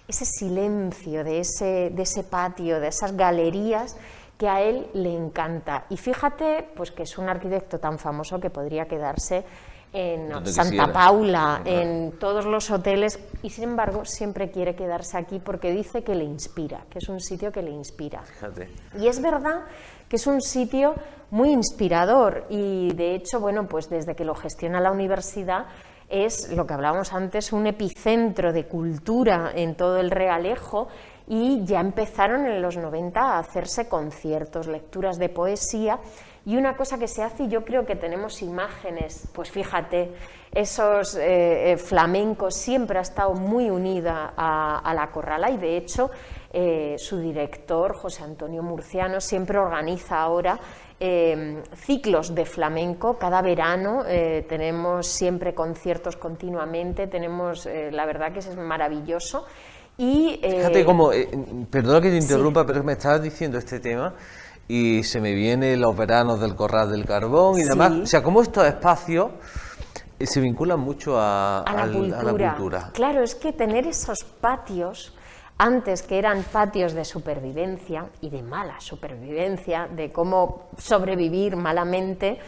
ese silencio de ese patio, de esas galerías, que a él le encanta. Y fíjate, pues que es un arquitecto tan famoso que podría quedarse en Santa Paula, en todos los hoteles, y sin embargo siempre quiere quedarse aquí porque dice que le inspira, que es un sitio que le inspira. Fíjate. Y es verdad que es un sitio muy inspirador, y de hecho, bueno, pues desde que lo gestiona la universidad, es lo que hablábamos antes, un epicentro de cultura en todo el Realejo, y ya empezaron en los 90 a hacerse conciertos, lecturas de poesía. Y una cosa que se hace, y yo creo que tenemos imágenes, pues fíjate, esos flamencos siempre ha estado muy unida a la Corrala, y de hecho su director, José Antonio Murciano, siempre organiza ahora ciclos de flamenco. Cada verano tenemos siempre conciertos continuamente, tenemos, la verdad que es maravilloso. Y, fíjate cómo, perdona que te interrumpa, sí. pero me estabas diciendo este tema y se me vienen los veranos del Corral del Carbón y Sí. demás. O sea, cómo estos espacios se vinculan mucho a la la cultura. Claro, es que tener esos patios, antes que eran patios de supervivencia y de mala supervivencia, de cómo sobrevivir malamente,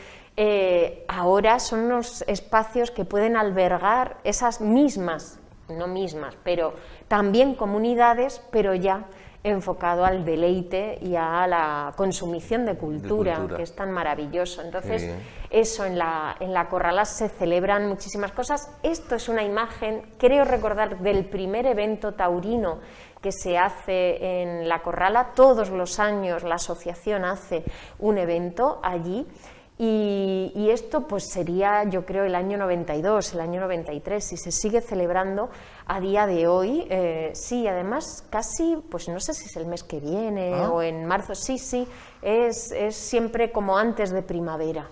ahora son unos espacios que pueden albergar esas mismas, no mismas, pero también comunidades, pero ya enfocado al deleite y a la consumición de cultura, que es tan maravilloso. Entonces, Sí. eso en la Corrala se celebran muchísimas cosas. Esto es una imagen, creo recordar, del primer evento taurino que se hace en la Corrala. Todos los años la asociación hace un evento allí. Y esto pues sería, yo creo, el año 92, el año 93, y se sigue celebrando a día de hoy. Sí, además casi, pues no sé si es el mes que viene o en marzo, sí, es siempre como antes de primavera.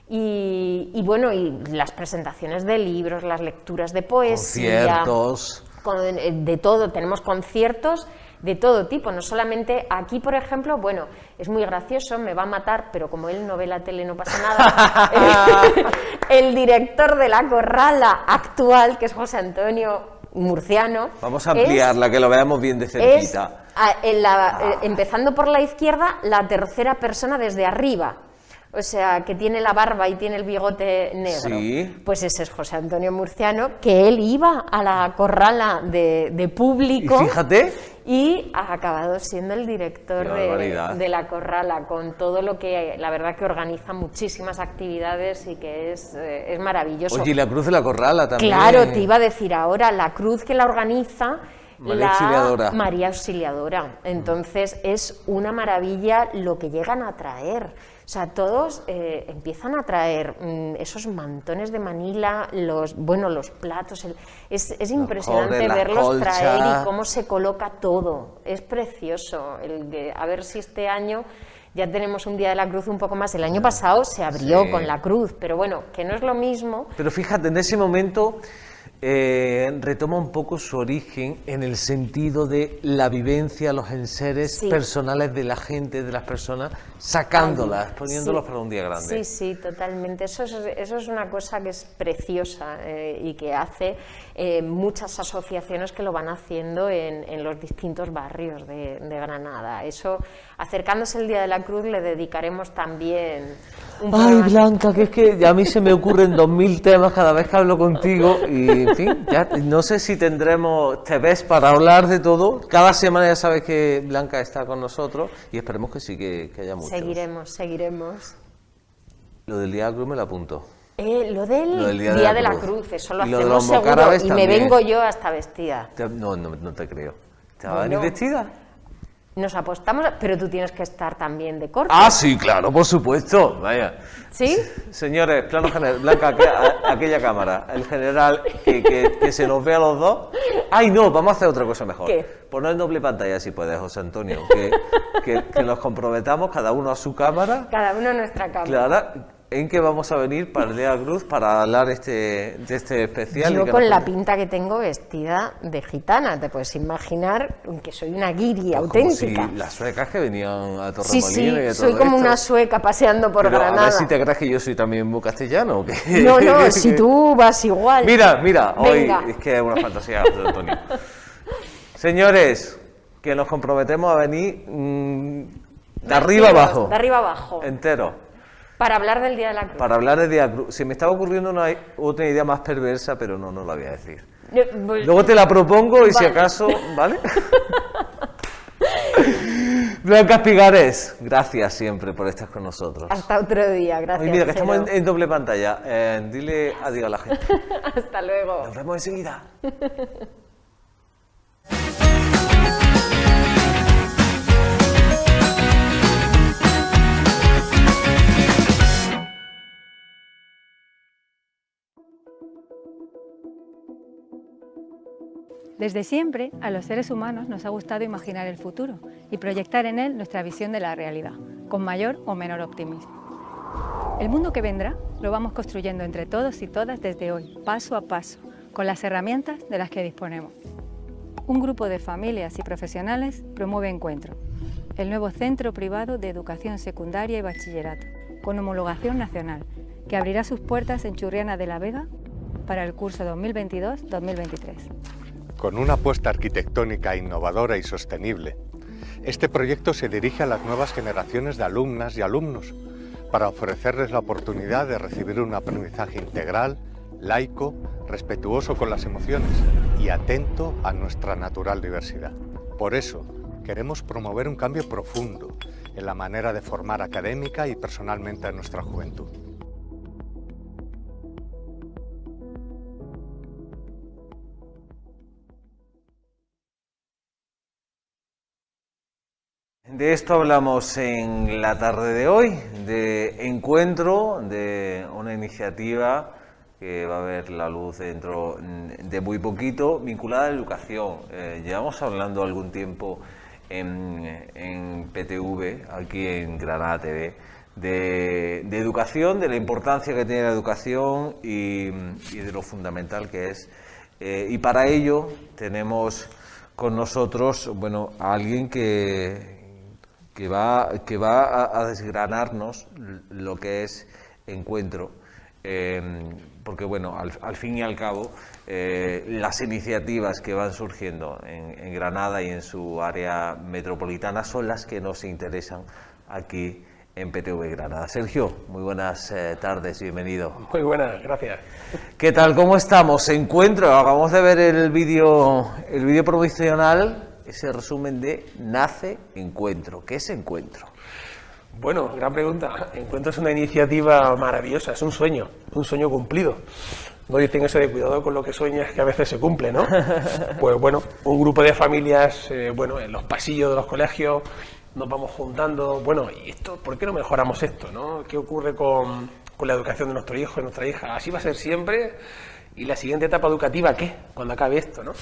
Y bueno, y las presentaciones de libros, las lecturas de poesía, Conciertos. de todo, tenemos conciertos de todo tipo, no solamente aquí, por ejemplo, bueno, es muy gracioso, me va a matar, pero como él no ve la tele no pasa nada, el director de la Corrala actual, que es José Antonio Murciano. Vamos a ampliarla, que lo veamos bien de cerquita. Empezando por la izquierda, la tercera persona desde arriba. O sea, que tiene la barba y tiene el bigote negro. Sí. Pues ese es José Antonio Murciano, que él iba a la Corrala de público. Y fíjate. Y ha acabado siendo el director de la Corrala, con todo lo que, la verdad, que organiza muchísimas actividades y que es maravilloso. Oye, y la Cruz de la Corrala también. Claro, te iba a decir ahora, la cruz que la organiza María Auxiliadora. María Auxiliadora. Entonces es una maravilla lo que llegan a traer. O sea, todos empiezan a traer esos mantones de Manila, los platos. Es impresionante verlos traer y cómo se coloca todo. Es precioso. A ver si este año ya tenemos un Día de la Cruz un poco más. El año pasado se abrió con la cruz, pero bueno, que no es lo mismo. Pero fíjate, en ese momento retoma un poco su origen en el sentido de la vivencia, los enseres personales de la gente, de las personas, sacándolas, poniéndolas para un día grande. Sí, totalmente. Eso es una cosa que es preciosa y que hace muchas asociaciones que lo van haciendo en los distintos barrios de Granada. Eso, acercándose el Día de la Cruz, le dedicaremos también un Ay, Blanca, que es que a mí se me ocurren 2000 temas cada vez que hablo contigo y, en fin, ya no sé si te ves para hablar de todo. Cada semana ya sabes que Blanca está con nosotros y esperemos que sí, que haya muchos. Seguiremos. Lo del Día de la Cruz me lo apunto. Lo del Día de la Cruz, eso lo hacemos seguro, y también. me vengo yo hasta vestida. No te creo. ¿Te vas a venir vestida? Nos apostamos, pero tú tienes que estar también de corte. Ah, sí, claro, por supuesto. Vaya. ¿Sí? Señores, plano general. Blanca, aquella cámara. El general, que se nos vea a los dos. Ay, no, vamos a hacer otra cosa mejor. ¿Qué? Poner doble pantalla si puedes, José Antonio. Que nos comprometamos cada uno a su cámara. Cada uno a nuestra cámara. Clara, en que vamos a venir para el Día de la Cruz para hablar de este especial. Yo con la pinta que tengo vestida de gitana, te puedes imaginar que soy una guiri auténtica. Como si las suecas que venían a Torremolinos Sí, y todo soy como esto. una sueca paseando por Pero Granada. a ver si te crees que yo soy también muy castellano ¿o qué? No, si tú vas igual. Mira, hoy Venga. es que es una fantasía, José Antonio. Señores, que nos comprometemos a venir de arriba abajo. De arriba abajo. Entero. Para hablar del Día de la Cruz. Para hablar del Día de la Cruz. Se me estaba ocurriendo otra idea más perversa, pero no la voy a decir. Luego te la propongo y si acaso, ¿vale? Blanca Espigares, gracias siempre por estar con nosotros. Hasta otro día, gracias. Ay, mira, que estamos Chelo. en doble pantalla. Dile adiós a la gente. Hasta luego. Nos vemos enseguida. Desde siempre, a los seres humanos nos ha gustado imaginar el futuro y proyectar en él nuestra visión de la realidad, con mayor o menor optimismo. El mundo que vendrá lo vamos construyendo entre todos y todas desde hoy, paso a paso, con las herramientas de las que disponemos. Un grupo de familias y profesionales promueve Encuentro, el nuevo centro privado de educación secundaria y bachillerato, con homologación nacional, que abrirá sus puertas en Churriana de la Vega para el curso 2022-2023. Con una apuesta arquitectónica innovadora y sostenible, este proyecto se dirige a las nuevas generaciones de alumnas y alumnos para ofrecerles la oportunidad de recibir un aprendizaje integral, laico, respetuoso con las emociones y atento a nuestra natural diversidad. Por eso, queremos promover un cambio profundo en la manera de formar académica y personalmente a nuestra juventud. De esto hablamos en la tarde de hoy, de Encuentro, de una iniciativa que va a ver la luz dentro de muy poquito, vinculada a la educación. Llevamos hablando algún tiempo en PTV, aquí en Granada TV, de educación, de la importancia que tiene la educación y de lo fundamental que es. Y para ello tenemos con nosotros, bueno, a alguien que va a desgranarnos lo que es Encuentro, porque bueno, al fin y al cabo las iniciativas que van surgiendo en Granada y en su área metropolitana son las que nos interesan aquí en PTV Granada. Sergio, muy buenas tardes, bienvenido. Muy buenas, gracias. ¿Qué tal? ¿Cómo estamos? Encuentro, acabamos de ver el vídeo promocional, ese resumen de Nace Encuentro. ¿Qué es Encuentro? Bueno, gran pregunta. Encuentro es una iniciativa maravillosa, es un sueño cumplido. No dicen eso de cuidado con lo que sueñas, que a veces se cumple, ¿no? Pues bueno, un grupo de familias, bueno, en los pasillos de los colegios nos vamos juntando, bueno, ¿y esto? ¿Por qué no mejoramos esto, no? ¿Qué ocurre con la educación de nuestro hijo y nuestra hija? Así va a ser siempre. ¿Y la siguiente etapa educativa qué? Cuando acabe esto, ¿no?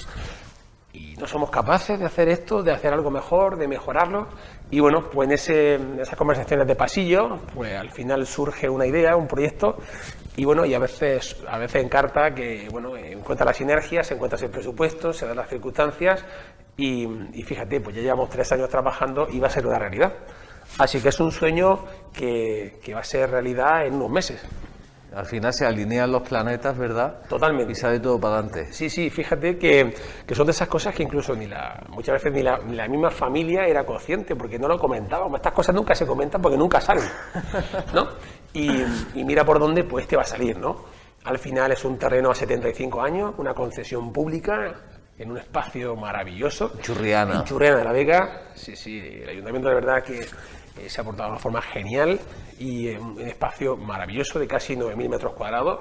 Y no somos capaces de hacer esto, de hacer algo mejor, de mejorarlo. Y bueno, pues en esas conversaciones de pasillo, pues al final surge una idea, un proyecto, y bueno, y a veces encarta que, bueno, encuentra las sinergias, se encuentra el presupuesto, se dan las circunstancias, y fíjate, pues ya llevamos 3 años trabajando y va a ser una realidad. Así que es un sueño que va a ser realidad en unos meses. Al final se alinean los planetas, ¿verdad? Totalmente. Y sale todo para adelante. Sí, fíjate que son de esas cosas que incluso muchas veces ni la misma familia era consciente, porque no lo comentábamos. Estas cosas nunca se comentan porque nunca salen, ¿no? Y mira por dónde pues te va a salir, ¿no? Al final es un terreno a 75 años, una concesión pública en un espacio maravilloso. Churriana. En Churriana de la Vega. Sí, el ayuntamiento de verdad que se ha portado de una forma genial y un espacio maravilloso de casi 9.000 metros cuadrados.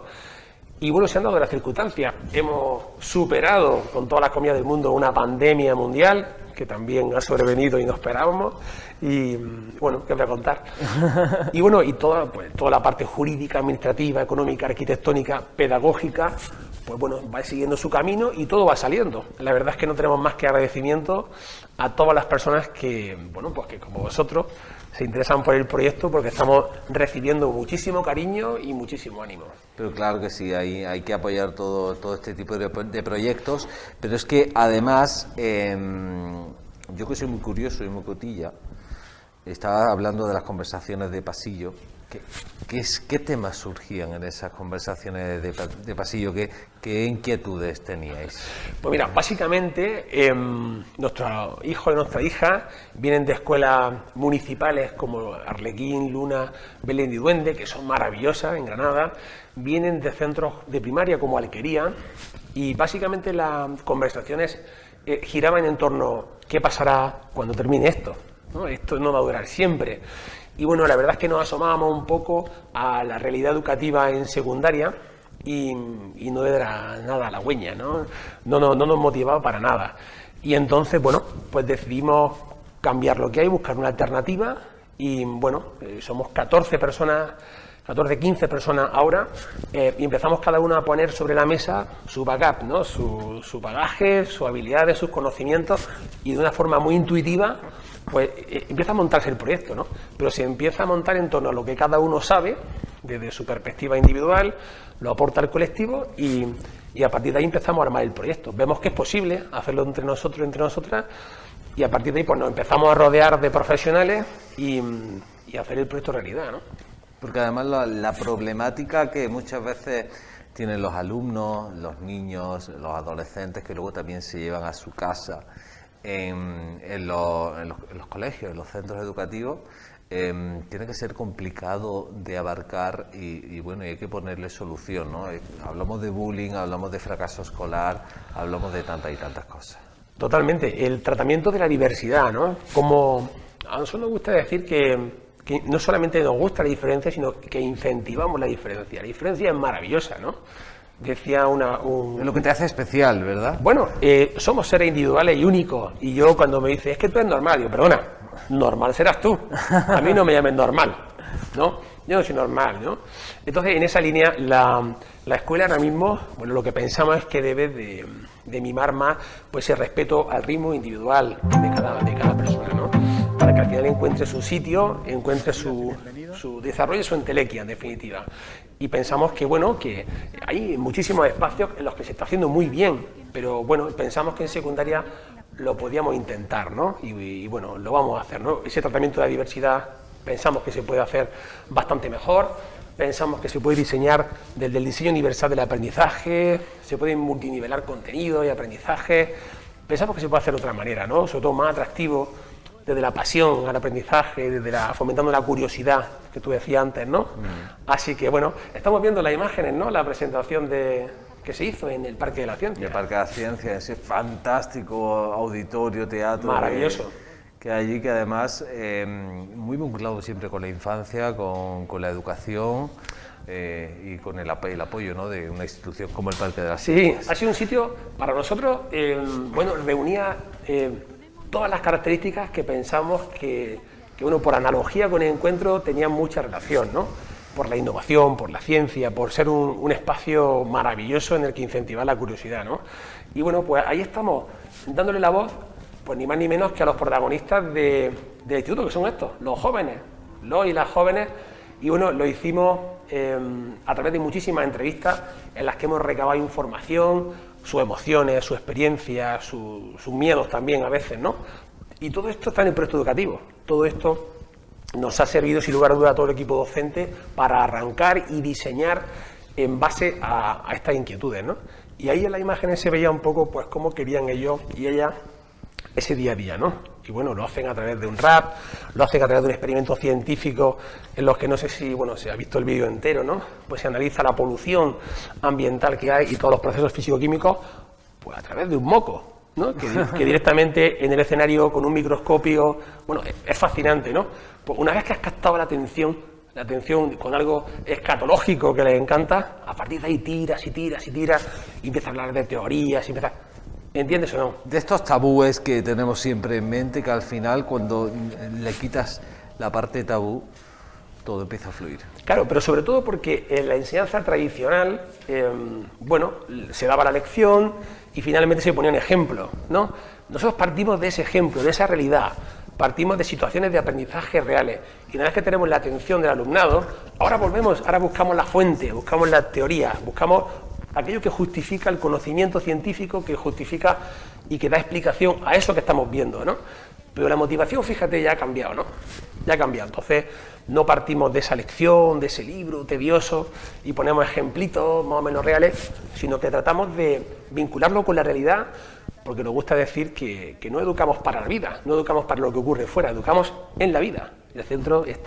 Y bueno, se han dado las circunstancias. Hemos superado con todas las comidas del mundo una pandemia mundial que también ha sobrevenido y no esperábamos. Y bueno, ¿qué os voy a contar? Y bueno, y toda la parte jurídica, administrativa, económica, arquitectónica, pedagógica, pues bueno, va siguiendo su camino y todo va saliendo. La verdad es que no tenemos más que agradecimiento a todas las personas que, bueno, pues que como vosotros se interesan por el proyecto, porque estamos recibiendo muchísimo cariño y muchísimo ánimo. Pero claro que sí, hay que apoyar todo este tipo de proyectos, pero es que además, yo que soy muy curioso y muy cotilla, estaba hablando de las conversaciones de pasillo. ¿Qué temas surgían en esas conversaciones de pasillo? ¿Qué inquietudes teníais? Pues mira, básicamente nuestro hijo y nuestra hija vienen de escuelas municipales como Arlequín, Luna, Belén y Duende, que son maravillosas en Granada, vienen de centros de primaria como Alquería, y básicamente las conversaciones giraban en torno a qué pasará cuando termine esto, ¿no? Esto no va a durar siempre. Y bueno, la verdad es que nos asomábamos un poco a la realidad educativa en secundaria y no era nada halagüeña, ¿no? No nos motivaba para nada. Y entonces, bueno, pues decidimos cambiar lo que hay, buscar una alternativa y bueno, somos 14 personas 14, 15 personas ahora, y empezamos cada uno a poner sobre la mesa su backup, ¿no? Su bagaje, sus habilidades, sus conocimientos, y de una forma muy intuitiva, pues empieza a montarse el proyecto, ¿no? Pero se empieza a montar en torno a lo que cada uno sabe, desde su perspectiva individual, lo aporta al colectivo, y a partir de ahí empezamos a armar el proyecto. Vemos que es posible hacerlo entre nosotros, entre nosotras, y a partir de ahí pues nos empezamos a rodear de profesionales y hacer el proyecto realidad, ¿no? Porque además la problemática que muchas veces tienen los alumnos, los niños, los adolescentes, que luego también se llevan a su casa en los colegios, en los centros educativos, tiene que ser complicado de abarcar y bueno, y hay que ponerle solución, ¿no? Hablamos de bullying, hablamos de fracaso escolar, hablamos de tantas y tantas cosas. Totalmente. El tratamiento de la diversidad, ¿no? Como a nosotros nos gusta decir que no solamente nos gusta la diferencia, sino que incentivamos la diferencia. La diferencia es maravillosa, ¿no? Decía Es lo que te hace especial, ¿verdad? Bueno, somos seres individuales y únicos. Y yo cuando me dice, es que tú eres normal, digo, perdona, normal serás tú. A mí no me llames normal, ¿no? Yo no soy normal, ¿no? Entonces, en esa línea, la escuela ahora mismo, bueno, lo que pensamos es que debe de mimar más pues ese respeto al ritmo individual de cada persona, ¿no? Para que al final encuentre su sitio, encuentre su desarrollo, su entelequia, en definitiva. Y pensamos que, bueno, que hay muchísimos espacios en los que se está haciendo muy bien, pero bueno, pensamos que en secundaria lo podíamos intentar, ¿no? Y bueno, lo vamos a hacer, ¿no? Ese tratamiento de la diversidad pensamos que se puede hacer bastante mejor, pensamos que se puede diseñar desde el diseño universal del aprendizaje, se puede multinivelar contenido y aprendizaje, pensamos que se puede hacer de otra manera, ¿no? Sobre todo más atractivo, desde la pasión al aprendizaje, fomentando la curiosidad que tú decías antes, ¿no? Así que bueno, estamos viendo las imágenes, ¿no? La presentación que se hizo en el Parque de la Ciencia. El Parque de la Ciencia, ese fantástico auditorio, teatro. Maravilloso. Que allí, que además muy vinculado siempre con la infancia, con la educación y con el apoyo, ¿no? De una institución como el Parque de la Ciencia. Sí, ha sido un sitio para nosotros, bueno, reunía todas las características que pensamos que bueno, por analogía con el encuentro tenían mucha relación, ¿no? Por la innovación, por la ciencia, por ser un espacio maravilloso en el que incentivar la curiosidad, ¿no? Y bueno, pues ahí estamos dándole la voz, pues ni más ni menos que a los protagonistas del instituto, que son estos, los jóvenes, los y las jóvenes, y bueno, lo hicimos a través de muchísimas entrevistas en las que hemos recabado información, sus emociones, su experiencia, sus miedos también a veces, ¿no? Y todo esto está en el proyecto educativo, todo esto nos ha servido sin lugar a duda a todo el equipo docente para arrancar y diseñar en base a estas inquietudes, ¿no? Y ahí en las imágenes se veía un poco pues cómo querían ellos y ellas ese día a día, ¿no? Y bueno, lo hacen a través de un rap, lo hacen a través de un experimento científico en los que no sé si, bueno, se ha visto el vídeo entero, ¿no? Pues se analiza la polución ambiental que hay y todos los procesos físico-químicos, pues a través de un moco, ¿no? Que directamente en el escenario con un microscopio, bueno, es fascinante, ¿no? Pues una vez que has captado la atención con algo escatológico que les encanta, a partir de ahí tiras y tiras y tiras, y empiezas a hablar de teorías, y empiezas... ¿Entiendes o no? De estos tabúes que tenemos siempre en mente, que al final cuando le quitas la parte tabú, todo empieza a fluir. Claro, pero sobre todo porque en la enseñanza tradicional, bueno, se daba la lección y finalmente se ponía un ejemplo, ¿no? Nosotros partimos de ese ejemplo, de esa realidad, partimos de situaciones de aprendizaje reales. Y una vez que tenemos la atención del alumnado, ahora buscamos la fuente, buscamos la teoría, buscamos aquello que justifica el conocimiento científico, que justifica y que da explicación a eso que estamos viendo, ¿no? Pero la motivación, fíjate, ya ha cambiado, ¿no? Ya ha cambiado. Entonces, no partimos de esa lección, de ese libro tedioso y ponemos ejemplitos más o menos reales, sino que tratamos de vincularlo con la realidad, porque nos gusta decir que no educamos para la vida, no educamos para lo que ocurre fuera, educamos en la vida. El centro es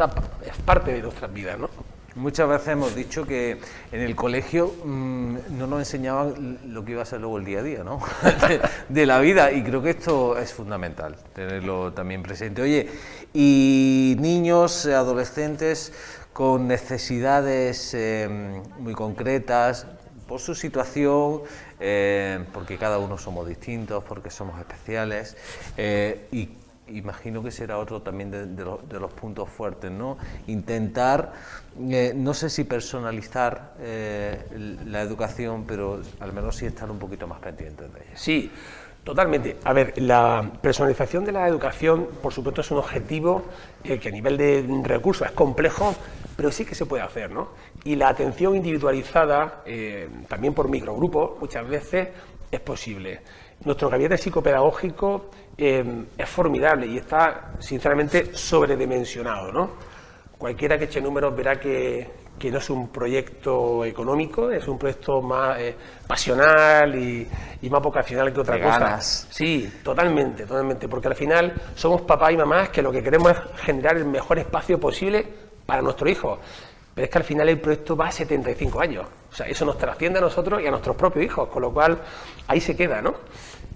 parte de nuestras vidas, ¿no? Muchas veces hemos dicho que en el colegio no nos enseñaban lo que iba a ser luego el día a día, ¿no? de la vida, y creo que esto es fundamental, tenerlo también presente. Oye, y niños, adolescentes con necesidades muy concretas, por su situación, porque cada uno somos distintos, porque somos especiales, y imagino que será otro también de los puntos fuertes, ¿no? Intentar, no sé si personalizar la educación, pero al menos sí estar un poquito más pendientes de ella. Sí, totalmente. A ver, la personalización de la educación, por supuesto, es un objetivo que a nivel de recursos es complejo, pero sí que se puede hacer, ¿no? Y la atención individualizada, también por microgrupos, muchas veces es posible. Nuestro gabinete psicopedagógico es formidable y está, sinceramente, sobredimensionado, ¿no? Cualquiera que eche números verá que no es un proyecto económico, es un proyecto más pasional y más vocacional que otra cosa. Ganas. Sí, totalmente, totalmente, porque al final somos papás y mamás que lo que queremos es generar el mejor espacio posible para nuestros hijos. Pero es que al final el proyecto va a 75 años. O sea, eso nos trasciende a nosotros y a nuestros propios hijos, con lo cual ahí se queda, ¿no?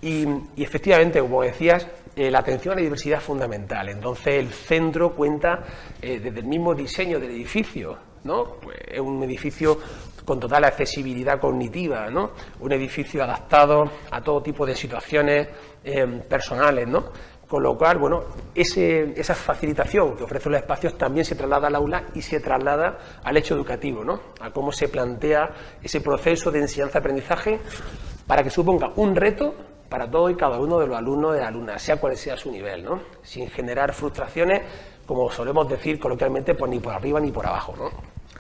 Y efectivamente, como decías, la atención a la diversidad es fundamental. Entonces el centro cuenta desde el mismo diseño del edificio, ¿no? Pues es un edificio con total accesibilidad cognitiva, ¿no? Un edificio adaptado a todo tipo de situaciones personales, ¿no? Con lo cual, bueno, esa facilitación que ofrecen los espacios también se traslada al aula y se traslada al hecho educativo, ¿no? A cómo se plantea ese proceso de enseñanza-aprendizaje para que suponga un reto para todo y cada uno de los alumnos y de las alumnas, sea cual sea su nivel, ¿no? Sin generar frustraciones, como solemos decir coloquialmente, pues ni por arriba ni por abajo, ¿no?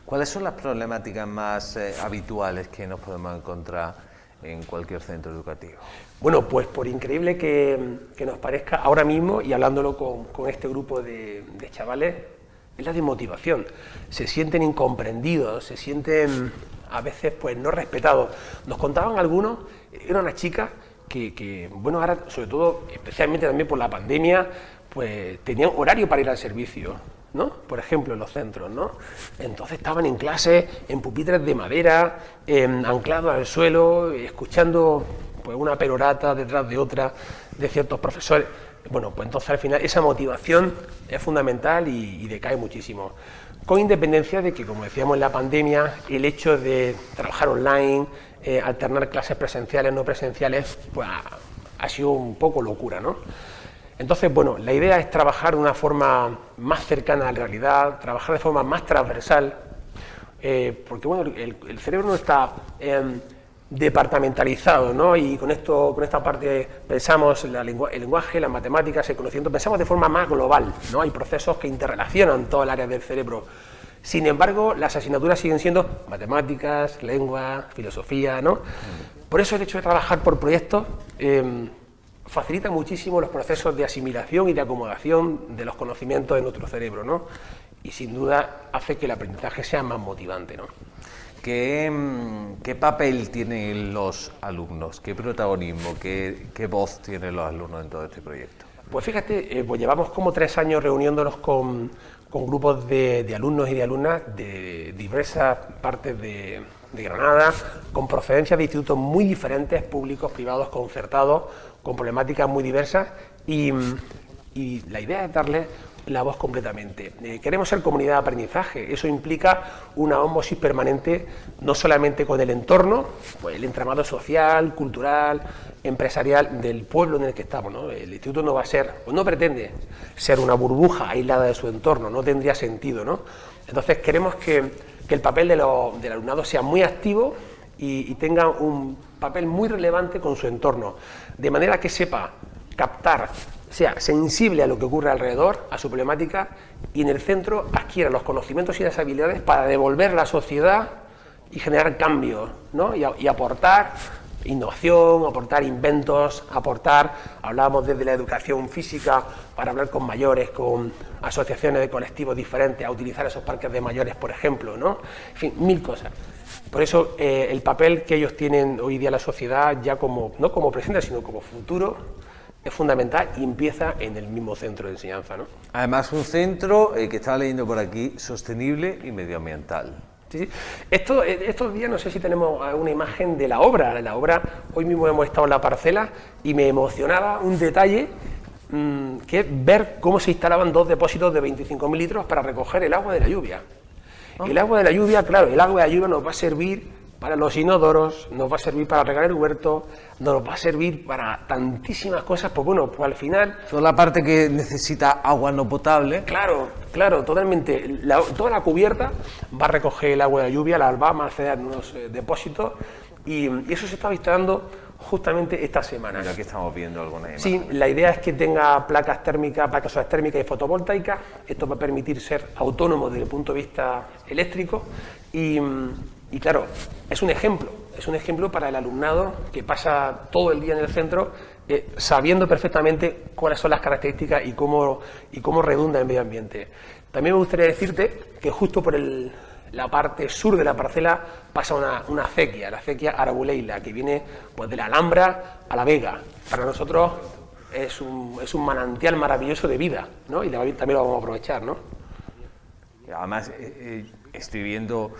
¿Cuáles son las problemáticas más habituales que nos podemos encontrar en cualquier centro educativo? Bueno, pues por increíble que nos parezca, ahora mismo, y hablándolo con este grupo de chavales, es la desmotivación. Se sienten incomprendidos, se sienten a veces pues no respetados. Nos contaban algunos, era una chica que bueno, ahora sobre todo, especialmente también por la pandemia, pues tenían horario para ir al servicio, ¿no? Por ejemplo, en los centros, ¿no? Entonces estaban en clase, en pupitres de madera, anclados al suelo, escuchando pues una perorata detrás de otra de ciertos profesores. Bueno, pues entonces al final esa motivación es fundamental y decae muchísimo. Con independencia de que, como decíamos en la pandemia, el hecho de trabajar online, alternar clases presenciales, no presenciales, pues ha sido un poco locura, ¿no? Entonces, bueno, la idea es trabajar de una forma más cercana a la realidad, trabajar de forma más transversal, porque bueno, el cerebro no está departamentalizado, ¿no? Y con esta parte pensamos el lenguaje, las matemáticas, el conocimiento, pensamos de forma más global, ¿no? Hay procesos que interrelacionan todo el área del cerebro. Sin embargo, las asignaturas siguen siendo matemáticas, lengua, filosofía, ¿no? Por eso el hecho de trabajar por proyectos facilita muchísimo los procesos de asimilación y de acomodación de los conocimientos de nuestro cerebro, ¿no? Y sin duda hace que el aprendizaje sea más motivante, ¿no? ¿Qué papel tienen los alumnos? ¿Qué protagonismo, qué voz tienen los alumnos en todo este proyecto? Pues fíjate, pues llevamos como 3 años reuniéndonos con grupos de alumnos y de alumnas de diversas partes de Granada, con procedencias de institutos muy diferentes, públicos, privados, concertados, con problemáticas muy diversas y la idea es darles la voz completamente. Queremos ser comunidad de aprendizaje, eso implica una ósmosis permanente, no solamente con el entorno, pues el entramado social, cultural, empresarial del pueblo en el que estamos, ¿no? El instituto no va a ser, o no pretende ser una burbuja aislada de su entorno, no tendría sentido, ¿no? Entonces queremos que el papel del alumnado sea muy activo y tenga un papel muy relevante con su entorno, de manera que sepa captar, sea sensible a lo que ocurre alrededor, a su problemática, y en el centro adquiera los conocimientos y las habilidades para devolver a la sociedad y generar cambios, ¿no? Y aportar innovación, aportar inventos, hablábamos desde la educación física para hablar con mayores, con asociaciones de colectivos diferentes, a utilizar esos parques de mayores, por ejemplo, ¿no? En fin, 1000 cosas. Por eso el papel que ellos tienen hoy día en la sociedad, ya no como presente, sino como futuro, es fundamental y empieza en el mismo centro de enseñanza, ¿no? Además, un centro que estaba leyendo por aquí, sostenible y medioambiental. Sí. Estos días no sé si tenemos una imagen de la obra. La obra, hoy mismo hemos estado en la parcela y me emocionaba un detalle que es ver cómo se instalaban 2 depósitos de 25.000 litros para recoger el agua de la lluvia. El agua de la lluvia, claro, el agua de la lluvia nos va a servir para los inodoros, nos va a servir para regar el huerto, nos va a servir para tantísimas cosas, pues bueno, pues al final... Toda la parte que necesita agua no potable. Claro, claro, totalmente. Toda la cubierta va a recoger el agua de la lluvia, la va a almacenar en unos depósitos y eso se está instalando justamente esta semana. Mira, aquí estamos viendo alguna imagen. Sí, la idea es que tenga placas térmicas, placas solares térmicas y fotovoltaicas. Esto va a permitir ser autónomo desde el punto de vista eléctrico y claro, es un ejemplo para el alumnado que pasa todo el día en el centro sabiendo perfectamente cuáles son las características y cómo redunda en medio ambiente. También me gustaría decirte que justo por la parte sur de la parcela pasa una acequia, la acequia Arabuleila, que viene pues, de la Alhambra a la Vega. Para nosotros es un manantial maravilloso de vida, ¿no? Y también lo vamos a aprovechar, ¿no? Además, estoy viendo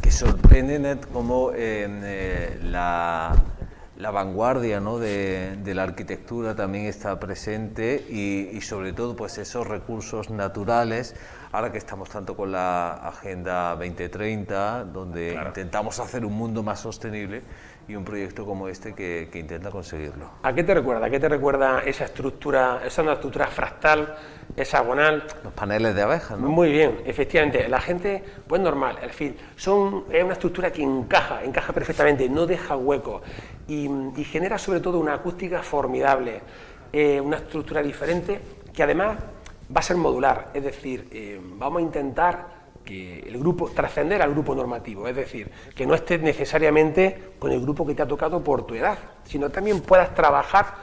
que sorprende cómo la vanguardia, ¿no? de la arquitectura también está presente y sobre todo pues esos recursos naturales, ahora que estamos tanto con la Agenda 2030, donde intentamos hacer un mundo más sostenible y un proyecto como este que intenta conseguirlo. ¿A qué te recuerda? ¿A qué te recuerda esa estructura, esa una estructura fractal, hexagonal? Los paneles de abejas, ¿no? Muy bien, efectivamente. La gente, pues normal, al fin, es una estructura que encaja perfectamente, no deja hueco y genera sobre todo una acústica formidable, una estructura diferente que además va a ser modular, es decir, vamos a intentar que el grupo, trascender al grupo normativo, es decir, que no estés necesariamente con el grupo que te ha tocado por tu edad, sino también puedas trabajar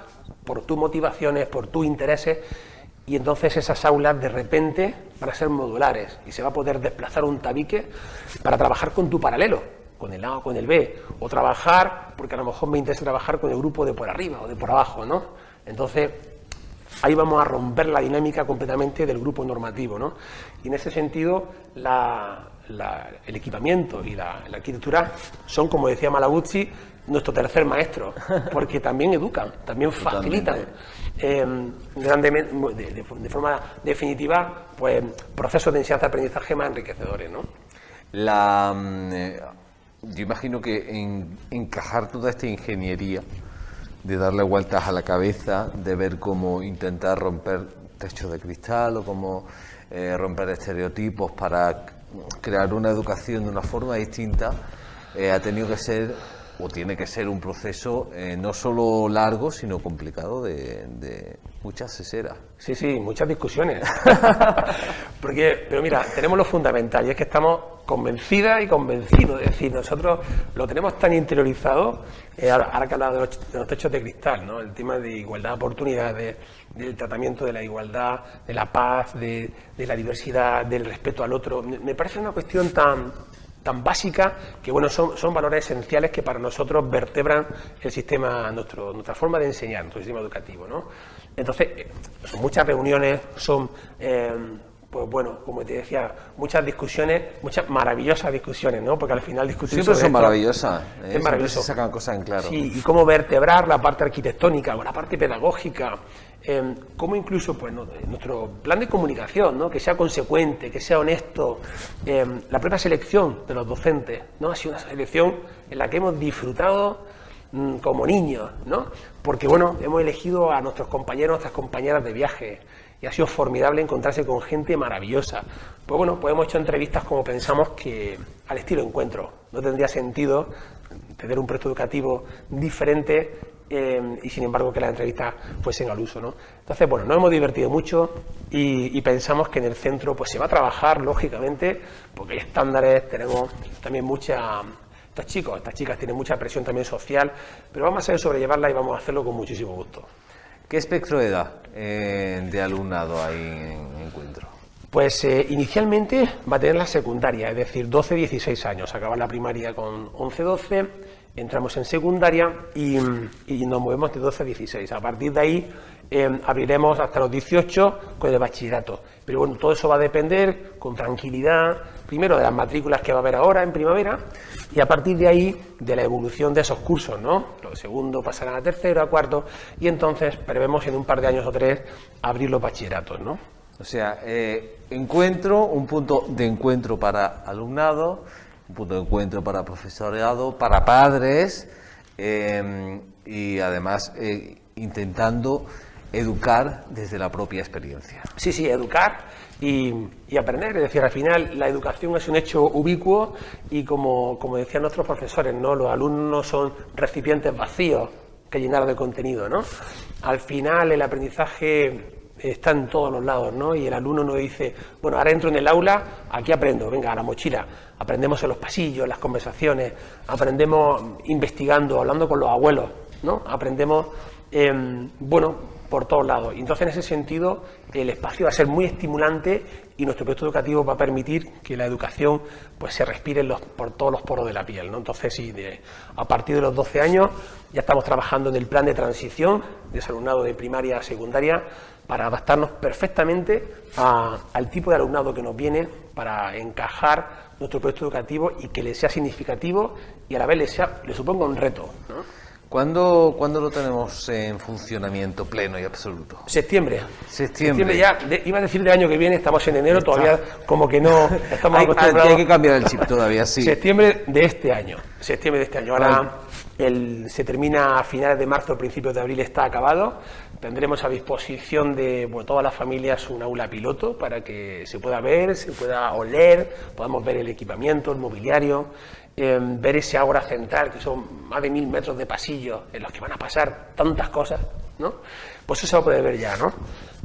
por tus motivaciones, por tus intereses, y entonces esas aulas de repente van a ser modulares y se va a poder desplazar un tabique para trabajar con tu paralelo, con el A o con el B, o trabajar, porque a lo mejor me interesa trabajar con el grupo de por arriba o de por abajo, ¿no? Entonces, ahí vamos a romper la dinámica completamente del grupo normativo, ¿no? Y en ese sentido, el equipamiento y la arquitectura son, como decía Malaguzzi, nuestro tercer maestro, porque también educan, también facilitan de forma definitiva pues, procesos de enseñanza-aprendizaje más enriquecedores, ¿no? Yo imagino que encajar toda esta ingeniería, de darle vueltas a la cabeza, de ver cómo intentar romper techos de cristal o cómo romper estereotipos para crear una educación de una forma distinta, ha tenido que ser, o tiene que ser un proceso no solo largo, sino complicado de muchas seseras. Sí, sí, muchas discusiones. Pero mira, tenemos lo fundamental y es que estamos convencidas y convencidos. Es decir, nosotros lo tenemos tan interiorizado, ahora que hablaba de los techos de cristal, ¿no? El tema de igualdad de oportunidades, del tratamiento de la igualdad, de la paz, de la diversidad, del respeto al otro. Me parece una cuestión tan básica que bueno son valores esenciales que para nosotros vertebran el sistema, nuestra forma de enseñar, nuestro sistema educativo, ¿no? Entonces, muchas reuniones son, pues bueno, como te decía, muchas discusiones, muchas maravillosas discusiones, ¿no? Porque al final discutir siempre son esto maravillosas, es maravilloso. Se sacan cosas en claro. Sí, y cómo vertebrar la parte arquitectónica o la parte pedagógica, cómo incluso pues nuestro plan de comunicación, ¿no? Que sea consecuente, que sea honesto, la propia selección de los docentes, ¿no? Ha sido una selección en la que hemos disfrutado como niños, ¿no? Porque bueno, hemos elegido a nuestros compañeros, nuestras compañeras de viaje y ha sido formidable encontrarse con gente maravillosa. Pues bueno, pues hemos hecho entrevistas como pensamos que al estilo encuentro. No tendría sentido tener un proyecto educativo diferente y sin embargo que las entrevistas fuesen al uso, ¿no? Entonces, bueno, nos hemos divertido mucho y pensamos que en el centro pues se va a trabajar, lógicamente, porque hay estándares, tenemos también estos chicos, estas chicas tienen mucha presión también social, pero vamos a saber sobrellevarla y vamos a hacerlo con muchísimo gusto. ¿Qué espectro de edad de alumnado hay en Encuentro? Pues inicialmente va a tener la secundaria, es decir, 12-16 años. Acaba la primaria con 11-12, entramos en secundaria y nos movemos de 12 a 16. A partir de ahí abriremos hasta los 18 con el bachillerato. Pero bueno, todo eso va a depender con tranquilidad, primero de las matrículas que va a haber ahora en primavera y a partir de ahí de la evolución de esos cursos, ¿no? Los segundos pasarán a tercero, a cuarto y entonces prevemos en un par de años o 3 abrir los bachilleratos, ¿no? O sea, Encuentro, un punto de encuentro para alumnado un punto de encuentro para profesorado, para padres y además intentando educar desde la propia experiencia. Sí, sí, educar y aprender. Es decir, al final la educación es un hecho ubicuo y como decían nuestros profesores, ¿no? Los alumnos son recipientes vacíos que llenar de contenido, ¿no? Al final el aprendizaje está en todos los lados, ¿no? Y el alumno no dice, bueno, ahora entro en el aula, aquí aprendo, venga, a la mochila. Aprendemos en los pasillos, en las conversaciones, aprendemos investigando, hablando con los abuelos, ¿no? Aprendemos, bueno, por todos lados. Y entonces, en ese sentido, el espacio va a ser muy estimulante y nuestro proyecto educativo va a permitir que la educación pues se respire por todos los poros de la piel, ¿no? Entonces, sí, a partir de los 12 años ya estamos trabajando en el plan de transición de ese alumnado de primaria a secundaria para adaptarnos perfectamente al tipo de alumnado que nos viene, para encajar nuestro proyecto educativo y que le sea significativo y a la vez le suponga un reto, ¿no? ¿Cuándo lo tenemos en funcionamiento pleno y absoluto? Septiembre. Septiembre ya, iba a decir del año que viene, estamos en enero, todavía como que no estamos acostumbrados. Hay que cambiar el chip todavía, sí. Septiembre de este año. Ahora se termina a finales de marzo, principios de abril está acabado. Tendremos a disposición de todas las familias un aula piloto para que se pueda ver, se pueda oler, podamos ver el equipamiento, el mobiliario, ver ese ágora central, que son más de 1000 metros de pasillo en los que van a pasar tantas cosas, ¿no? Pues eso se va a poder ver ya, ¿no?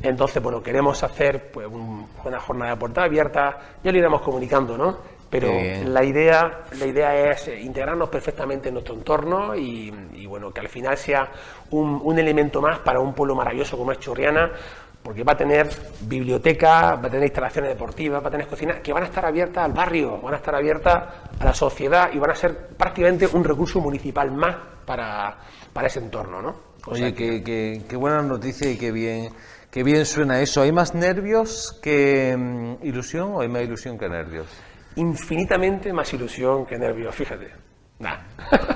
Entonces, bueno, queremos hacer pues una jornada de puerta abierta, ya lo iremos comunicando, ¿no? Pero la idea es integrarnos perfectamente en nuestro entorno y bueno, que al final sea un elemento más para un pueblo maravilloso como es Churriana, porque va a tener biblioteca, va a tener instalaciones deportivas, va a tener cocinas que van a estar abiertas al barrio, van a estar abiertas a la sociedad y van a ser prácticamente un recurso municipal más para ese entorno, ¿no? Oye, qué buena noticia y qué bien suena eso. ¿Hay más nervios que ilusión o hay más ilusión que nervios? Infinitamente más ilusión que nervios, fíjate. Nah.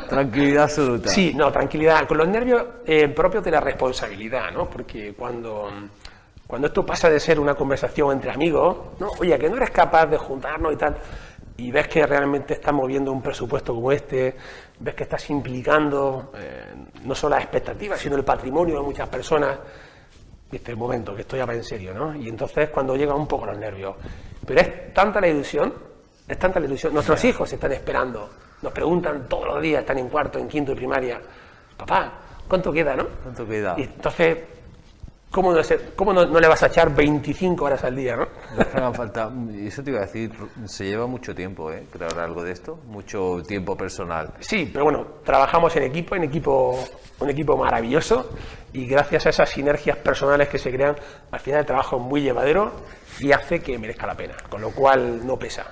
Tranquilidad absoluta. Sí, no, tranquilidad. Con los nervios propios de la responsabilidad, ¿no? Porque cuando esto pasa de ser una conversación entre amigos, ¿no? Oye, que no eres capaz de juntarnos y tal, y ves que realmente estás moviendo un presupuesto como este, ves que estás implicando no solo las expectativas, sino el patrimonio de muchas personas, dices, el momento, que esto ya va en serio, ¿no? Y entonces cuando llegan un poco los nervios. Pero es tanta la ilusión, nuestros hijos están esperando, nos preguntan todos los días, están en cuarto, en quinto de primaria, papá, ¿cuánto queda, no? ¿Cuánto queda? Y entonces, ¿cómo no le vas a echar 25 horas al día, no? Hagan falta, eso te iba a decir, se lleva mucho tiempo, crear algo de esto, mucho tiempo personal. Sí, pero bueno, trabajamos en un equipo maravilloso y gracias a esas sinergias personales que se crean, al final el trabajo es muy llevadero y hace que merezca la pena, con lo cual no pesa.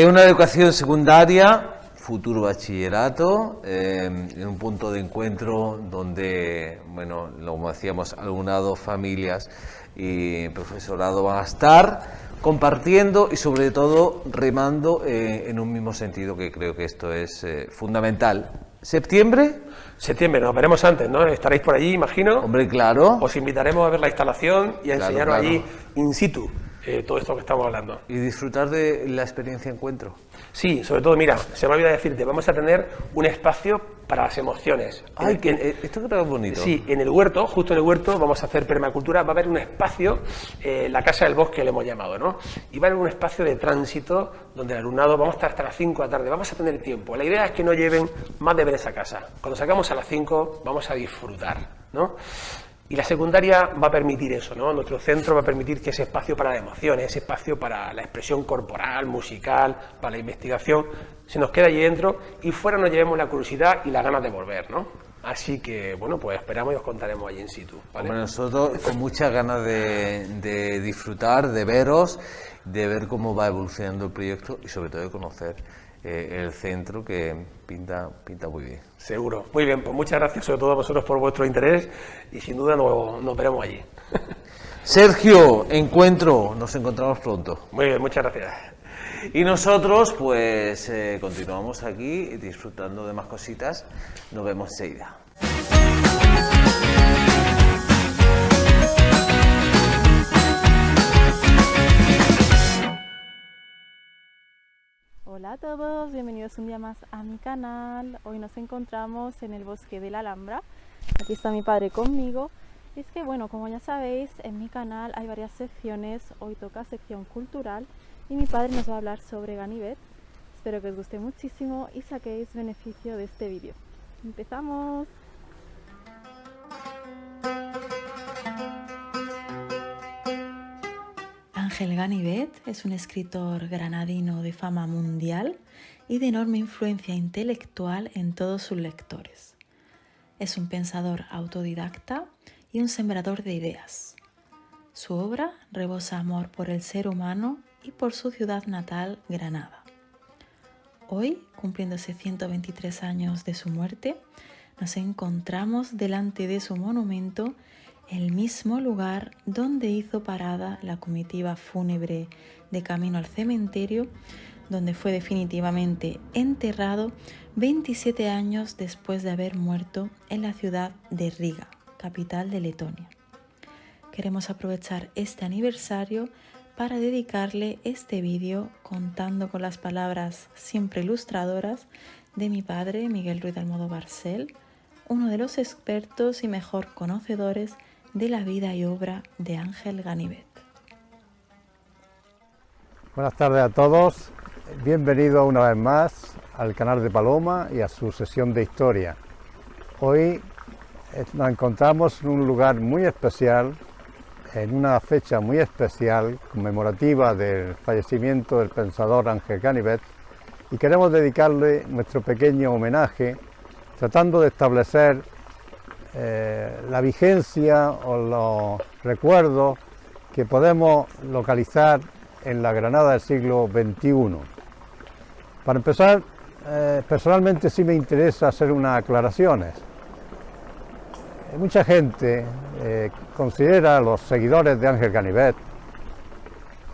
Una educación secundaria, futuro bachillerato, en un punto de encuentro donde, bueno, como decíamos, alumnado, familias y profesorado van a estar compartiendo y sobre todo remando en un mismo sentido, que creo que esto es fundamental. ¿Septiembre? Septiembre, nos veremos antes, ¿no? Estaréis por allí, imagino. Hombre, claro. Os invitaremos a ver la instalación y a enseñaros claro. allí in situ todo esto que estamos hablando. Y disfrutar de la experiencia encuentro. Sí, sobre todo, mira, se me olvidó decirte, vamos a tener un espacio para las emociones. Ay, esto creo que es bonito. Sí, en el huerto, justo en el huerto, vamos a hacer permacultura, va a haber un espacio, la Casa del Bosque le hemos llamado, ¿no? Y va a haber un espacio de tránsito donde el alumnado, vamos a estar hasta las 5 de la tarde, vamos a tener tiempo. La idea es que no lleven más deberes a casa. Cuando sacamos a las 5, vamos a disfrutar, ¿no? Y la secundaria va a permitir eso, ¿no? Nuestro centro va a permitir que ese espacio para las emociones, ese espacio para la expresión corporal, musical, para la investigación, se nos quede allí dentro y fuera nos llevemos la curiosidad y las ganas de volver, ¿no? Así que, bueno, pues esperamos y os contaremos allí in situ, ¿vale? Bueno, nosotros con muchas ganas de disfrutar, de veros, de ver cómo va evolucionando el proyecto y sobre todo de conocer el centro, que pinta muy bien. Seguro. Muy bien, pues muchas gracias sobre todo a vosotros por vuestro interés y sin duda nos veremos allí. Sergio, encuentro, nos encontramos pronto. Muy bien, muchas gracias. Y nosotros pues continuamos aquí disfrutando de más cositas. Nos vemos enseguida. Hola a todos, bienvenidos un día más a mi canal. Hoy nos encontramos en el bosque de la Alhambra. Aquí está mi padre conmigo. Y es que bueno, como ya sabéis, en mi canal hay varias secciones. Hoy toca sección cultural y mi padre nos va a hablar sobre Ganivet. Espero que os guste muchísimo y saquéis beneficio de este vídeo. ¡Empezamos! Ángel Ganivet es un escritor granadino de fama mundial y de enorme influencia intelectual en todos sus lectores. Es un pensador autodidacta y un sembrador de ideas. Su obra rebosa amor por el ser humano y por su ciudad natal, Granada. Hoy, cumpliéndose 123 años de su muerte, nos encontramos delante de su monumento, el mismo lugar donde hizo parada la comitiva fúnebre de camino al cementerio, donde fue definitivamente enterrado 27 años después de haber muerto en la ciudad de Riga, capital de Letonia. Queremos aprovechar este aniversario para dedicarle este vídeo contando con las palabras siempre ilustradoras de mi padre, Miguel Ruiz de Almodóvar-Sel, uno de los expertos y mejor conocedores de la vida y obra de Ángel Ganivet. Buenas tardes a todos, bienvenidos una vez más al canal de Paloma y a su sesión de historia. Hoy nos encontramos en un lugar muy especial, en una fecha muy especial, conmemorativa del fallecimiento del pensador Ángel Ganivet, y queremos dedicarle nuestro pequeño homenaje, tratando de establecer la vigencia o los recuerdos que podemos localizar en la Granada del siglo XXI. Para empezar, personalmente sí me interesa hacer unas aclaraciones. Mucha gente considera a los seguidores de Ángel Ganivet,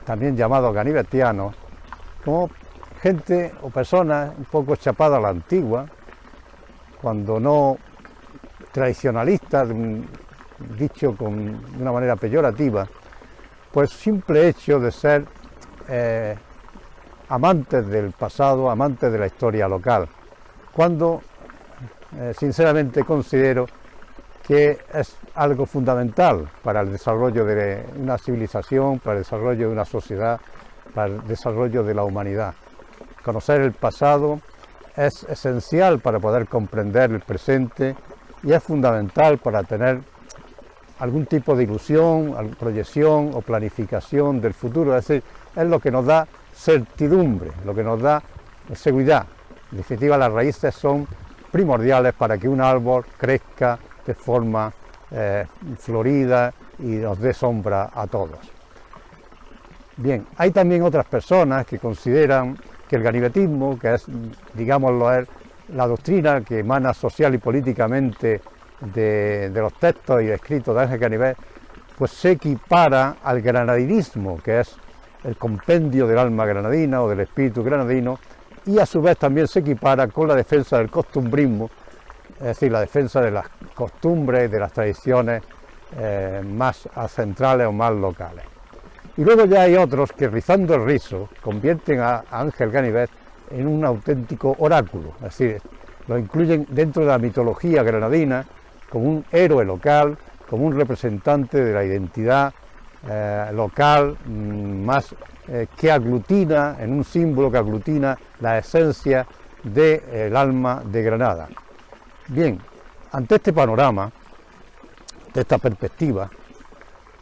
también llamados ganivetianos, como gente o personas un poco chapadas a la antigua, cuando no tradicionalistas, dicho de una manera peyorativa, pues simple hecho de ser amantes del pasado, amantes de la historia local, cuando sinceramente considero que es algo fundamental para el desarrollo de una civilización, para el desarrollo de una sociedad, para el desarrollo de la humanidad. Conocer el pasado es esencial para poder comprender el presente y es fundamental para tener algún tipo de ilusión, proyección o planificación del futuro. Es decir, es lo que nos da certidumbre, lo que nos da seguridad. En definitiva, las raíces son primordiales para que un árbol crezca de forma florida y nos dé sombra a todos. Bien, hay también otras personas que consideran que el ganivetismo, que es, digámoslo, es la doctrina que emana social y políticamente de los textos y escritos de Ángel Ganivet, pues se equipara al granadinismo, que es el compendio del alma granadina o del espíritu granadino, y a su vez también se equipara con la defensa del costumbrismo, es decir, la defensa de las costumbres, de las tradiciones más centrales o más locales. Y luego ya hay otros que, rizando el rizo, convierten a Ángel Ganivet en un auténtico oráculo, es decir, lo incluyen dentro de la mitología granadina como un héroe local, como un representante de la identidad local, que aglutina, en un símbolo que aglutina la esencia del alma de Granada. Bien, ante este panorama, de esta perspectiva,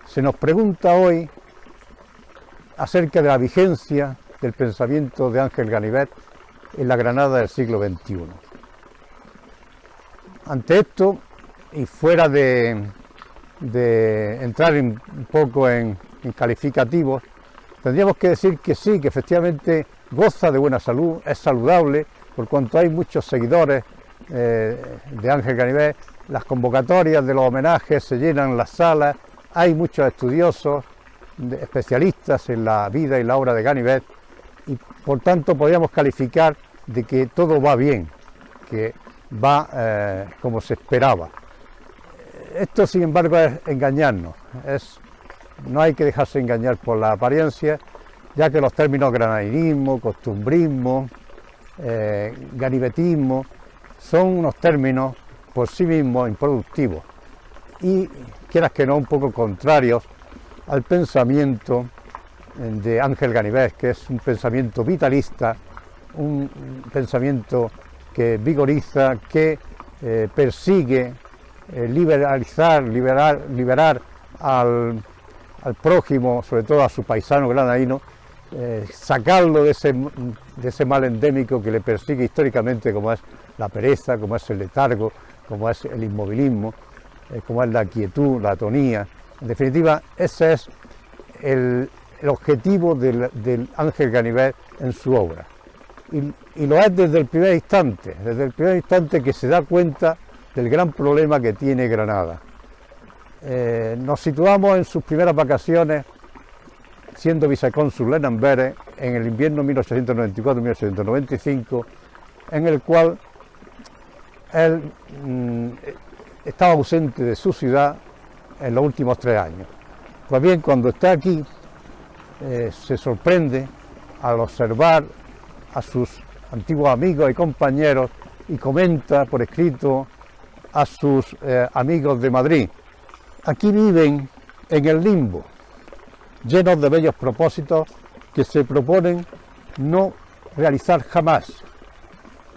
se nos pregunta hoy acerca de la vigencia del pensamiento de Ángel Ganivet en la Granada del siglo XXI. Ante esto, y fuera de entrar un poco en calificativos, tendríamos que decir que sí, que efectivamente goza de buena salud, es saludable, por cuanto hay muchos seguidores de Ángel Ganivet, las convocatorias de los homenajes se llenan las salas, hay muchos estudiosos, especialistas en la vida y la obra de Ganivet, y por tanto podríamos calificar de que todo va bien, que va como se esperaba. Esto, sin embargo, es engañarnos, no hay que dejarse engañar por la apariencia, ya que los términos granadinismo, costumbrismo, ganivetismo, son unos términos por sí mismos improductivos y, quieras que no, un poco contrarios al pensamiento de Ángel Ganivet, que es un pensamiento vitalista, un pensamiento que vigoriza, que persigue liberar al prójimo, sobre todo a su paisano granadino, sacarlo de ese mal endémico que le persigue históricamente, como es la pereza, como es el letargo, como es el inmovilismo, como es la quietud, la atonía. En definitiva, ese es el objetivo del Ángel Ganivet en su obra. Y lo es desde el primer instante que se da cuenta del gran problema que tiene Granada. Nos situamos en sus primeras vacaciones, siendo vicecónsul en Amberes, en el invierno 1894-1895, en el cual él estaba ausente de su ciudad en los últimos 3 años. Pues bien, cuando está aquí, se sorprende al observar a sus antiguos amigos y compañeros y comenta por escrito a sus amigos de Madrid: aquí viven en el limbo, llenos de bellos propósitos que se proponen no realizar jamás,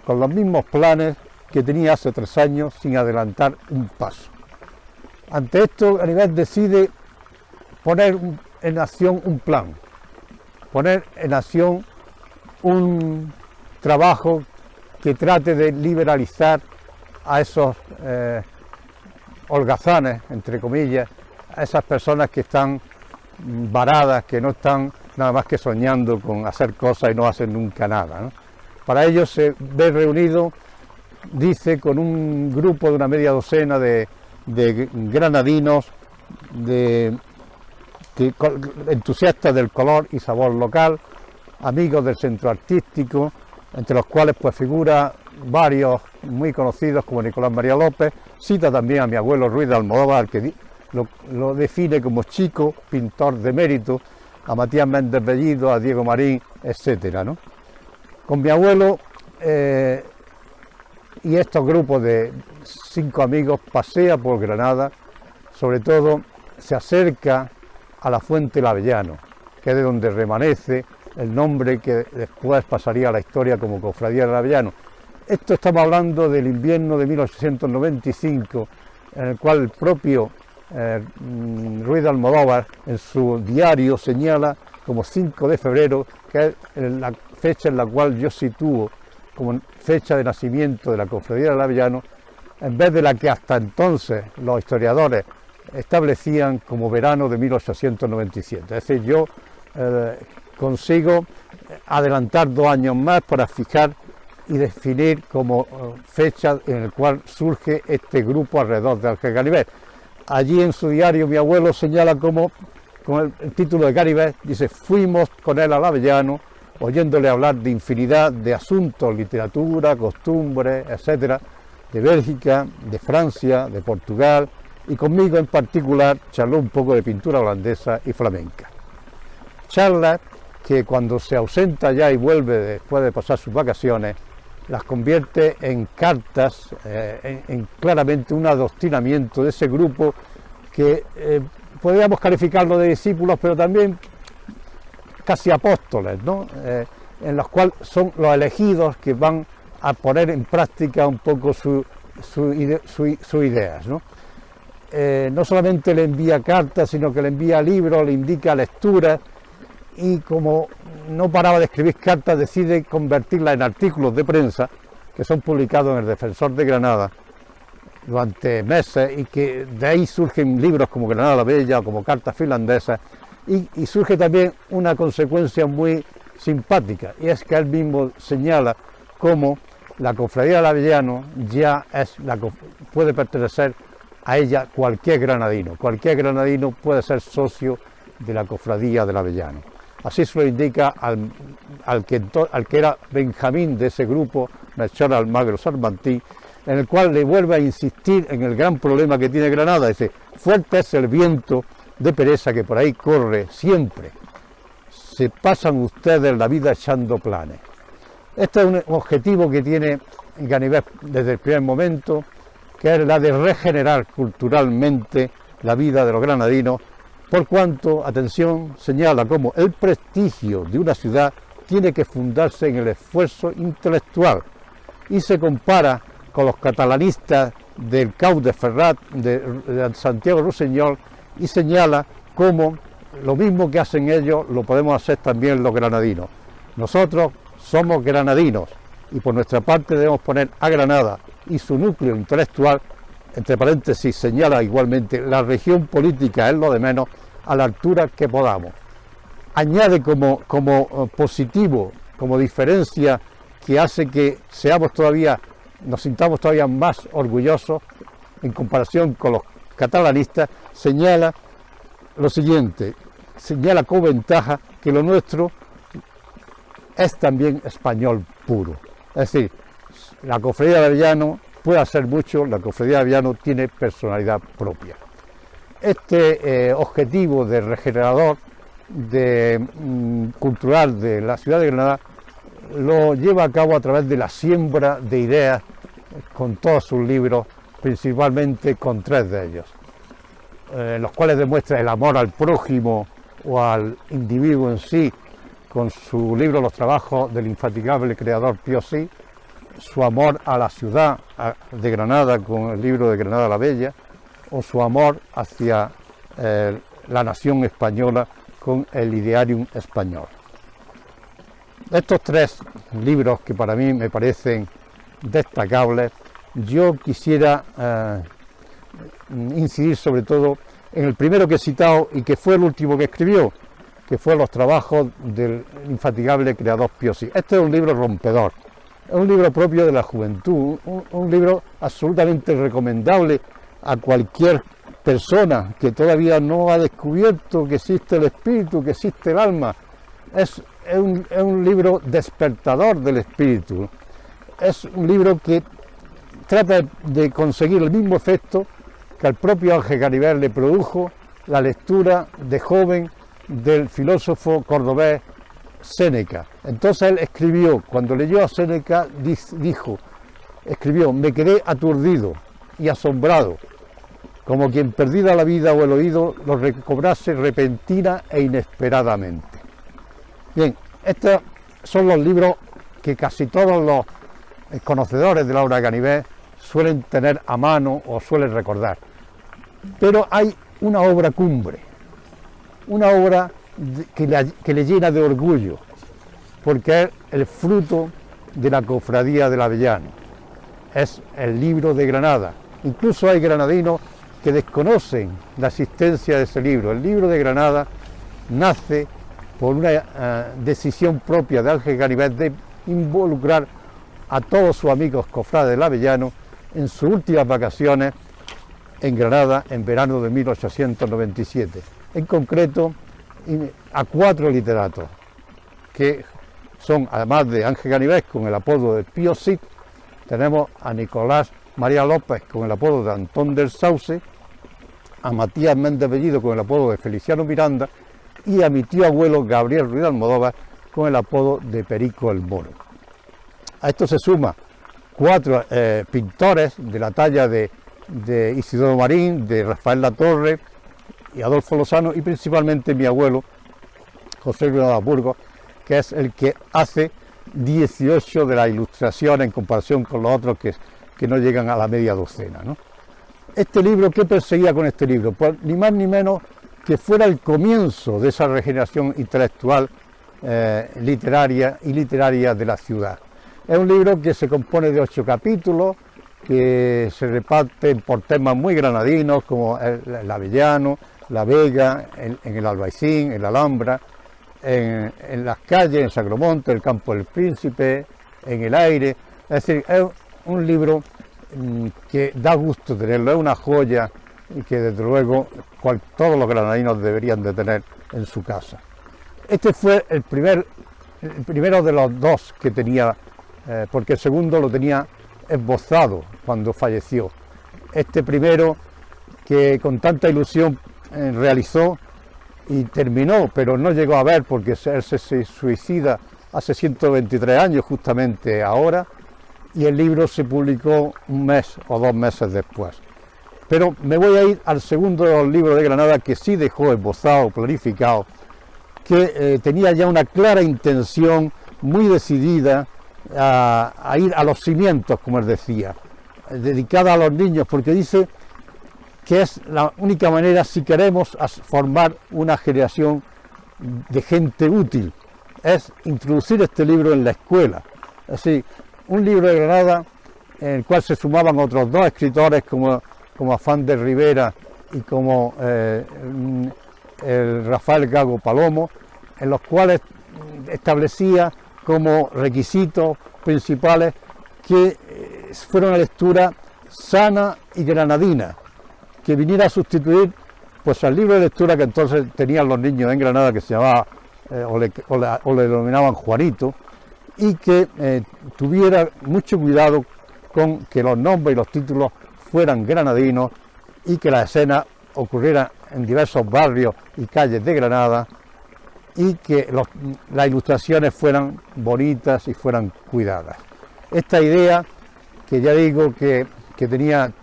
con los mismos planes que tenía hace 3 años sin adelantar un paso. Ante esto, Ganivet decide poner en acción un plan, poner en acción un trabajo que trate de liberalizar a esos holgazanes, entre comillas, a esas personas que están varadas, que no están nada más que soñando con hacer cosas y no hacen nunca nada, ¿no? Para ello se ve reunido, dice, con un grupo de una media docena de granadinos, entusiastas del color y sabor local, amigos del centro artístico, entre los cuales pues figura varios muy conocidos como Nicolás María López. Cita también a mi abuelo Ruiz de Almodóvar, que lo define como chico, pintor de mérito, a Matías Méndez Bellido, a Diego Marín, etcétera, ¿no? Con mi abuelo y estos grupos de 5 amigos pasea por Granada, sobre todo se acerca a la Fuente del Avellano, que es de donde remanece el nombre que después pasaría a la historia como Cofradía del Avellano. Esto estamos hablando del invierno de 1895, en el cual el propio Ruiz de Almodóvar en su diario señala como 5 de febrero, que es la fecha en la cual yo sitúo como fecha de nacimiento de la Cofradía del Avellano, en vez de la que hasta entonces los historiadores establecían como verano de 1897. Es decir, yo consigo adelantar 2 años más para fijar y definir como fecha en la cual surge este grupo alrededor de Ángel Ganivet. Allí en su diario mi abuelo señala como, con el título de Ganivet, dice: fuimos con él al Avellano, oyéndole hablar de infinidad de asuntos, literatura, costumbres, etcétera, de Bélgica, de Francia, de Portugal, y conmigo en particular charló un poco de pintura holandesa y flamenca. Charlas que cuando se ausenta ya y vuelve después de pasar sus vacaciones, las convierte en cartas, en claramente un adoctrinamiento de ese grupo que podríamos calificarlo de discípulos, pero también casi apóstoles, ¿no? En los cuales son los elegidos que van a poner en práctica un poco sus ideas, ¿no? No solamente le envía cartas, sino que le envía libros, le indica lecturas, y como no paraba de escribir cartas, decide convertirlas en artículos de prensa que son publicados en el Defensor de Granada durante meses, y que de ahí surgen libros como Granada la Bella o como Cartas Finlandesas, y surge también una consecuencia muy simpática, y es que él mismo señala cómo la Cofradía del Avellano ya puede pertenecer a ella cualquier granadino puede ser socio de la Cofradía del Avellano. Así se lo indica al que era Benjamín de ese grupo, Melchor Almagro Sarmantí, en el cual le vuelve a insistir en el gran problema que tiene Granada. Dice: fuerte es el viento de pereza que por ahí corre siempre, se pasan ustedes la vida echando planes. Este es un objetivo que tiene Ganivet desde el primer momento, que es la de regenerar culturalmente la vida de los granadinos, por cuanto, atención, señala como el prestigio de una ciudad tiene que fundarse en el esfuerzo intelectual, y se compara con los catalanistas del Cau de Ferrat, de Santiago Rossinyol, y señala cómo lo mismo que hacen ellos lo podemos hacer también los granadinos. Nosotros somos granadinos y por nuestra parte debemos poner a Granada y su núcleo intelectual, entre paréntesis señala igualmente, la región política es lo de menos, a la altura que podamos. Añade como positivo, como diferencia que hace que nos sintamos todavía más orgullosos en comparación con los catalanistas, señala lo siguiente, señala como ventaja que lo nuestro es también español puro. Es decir, la cofradía de Avellano puede hacer mucho, la cofradía de Avellano tiene personalidad propia. Este objetivo de regenerador cultural de la ciudad de Granada lo lleva a cabo a través de la siembra de ideas con todos sus libros, principalmente con 3 de ellos, los cuales demuestra el amor al prójimo o al individuo en sí, con su libro Los trabajos del infatigable creador Pío Sí, su amor a la ciudad de Granada con el libro de Granada la Bella, o su amor hacia la nación española con el Idearium Español. Estos 3 libros que para mí me parecen destacables, yo quisiera incidir sobre todo en el primero que he citado y que fue el último que escribió, que fue Los trabajos del infatigable creador Pío Sí. Este es un libro rompedor, es un libro propio de la juventud, un libro absolutamente recomendable a cualquier persona que todavía no ha descubierto que existe el espíritu, que existe el alma. Es un libro despertador del espíritu, es un libro que trata de conseguir el mismo efecto que al propio Ángel Ganivet le produjo la lectura de joven del filósofo cordobés Séneca. Entonces él escribió, cuando leyó a Séneca, escribió, me quedé aturdido y asombrado, como quien perdida la vida o el oído lo recobrase repentina e inesperadamente. Bien, estos son los libros que casi todos los conocedores de la obra de Ganivet suelen tener a mano o suelen recordar. Pero hay una obra cumbre, una obra que le llena de orgullo, porque es el fruto de la cofradía del Avellano, es el libro de Granada. Incluso hay granadinos que desconocen la existencia de ese libro. El libro de Granada nace por una decisión propia de Ángel Ganivet de involucrar a todos sus amigos cofrades del Avellano en sus últimas vacaciones en Granada en verano de 1897. En concreto, a 4 literatos, que son, además de Ángel Ganivet con el apodo de Pío Sí, tenemos a Nicolás María López con el apodo de Antón del Sauce, a Matías Méndez Bellido con el apodo de Feliciano Miranda y a mi tío abuelo Gabriel Ruiz de Almodóvar con el apodo de Perico el Moro. A esto se suma 4 pintores de la talla de Isidoro Marín, de Rafael Latorre y Adolfo Lozano, y principalmente mi abuelo José Luis de Burgos, que es el que hace 18 de la ilustración en comparación con los otros que no llegan a la media docena, ¿no? Este libro, ¿qué perseguía con este libro? Pues ni más ni menos que fuera el comienzo de esa regeneración intelectual, literaria de la ciudad. Es un libro que se compone de 8 capítulos, que se reparten por temas muy granadinos, como el Avellano, la Vega, en el Albaicín, en la Alhambra, en las calles, en Sagromonte, el Campo del Príncipe, en el Aire. Es decir, es un libro que da gusto tenerlo, es una joya y que desde luego todos los granadinos deberían de tener en su casa. Este fue el primero de los 2 que tenía, porque el segundo lo tenía esbozado cuando falleció. Este primero, que con tanta ilusión realizó, y terminó, pero no llegó a ver porque él se suicida hace 123 años justamente ahora, y el libro se publicó un mes o 2 meses después. Pero me voy a ir al segundo de los libros de Granada, que sí dejó esbozado, planificado, que tenía ya una clara intención muy decidida a ir a los cimientos, como él decía, dedicada a los niños, porque dice que es la única manera si queremos formar una generación de gente útil, es introducir este libro en la escuela. Es decir, un libro de Granada en el cual se sumaban otros 2 escritores como Afán de Rivera y como el Rafael Gago Palomo, en los cuales establecía como requisitos principales que fuera una lectura sana y granadina, que viniera a sustituir pues al libro de lectura que entonces tenían los niños en Granada, que se llamaba o le denominaban Juanito, y que tuviera mucho cuidado con que los nombres y los títulos fueran granadinos y que las escenas ocurrieran en diversos barrios y calles de Granada, y que las ilustraciones fueran bonitas y fueran cuidadas. Esta idea, que ya digo que tenía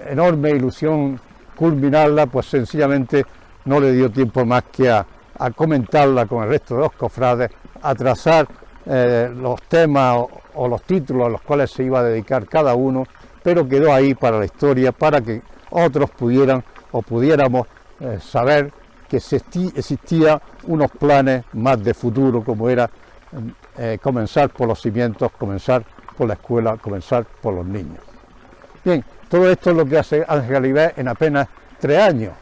enorme ilusión culminarla, pues sencillamente no le dio tiempo más que a comentarla con el resto de los cofrades, a trazar los temas o los títulos a los cuales se iba a dedicar cada uno, pero quedó ahí para la historia, para que otros pudieran o pudiéramos saber que existían unos planes más de futuro, como era comenzar por los cimientos, comenzar por la escuela, comenzar por los niños. Bien, todo esto es lo que hace Ángel Galibet en apenas 3 años,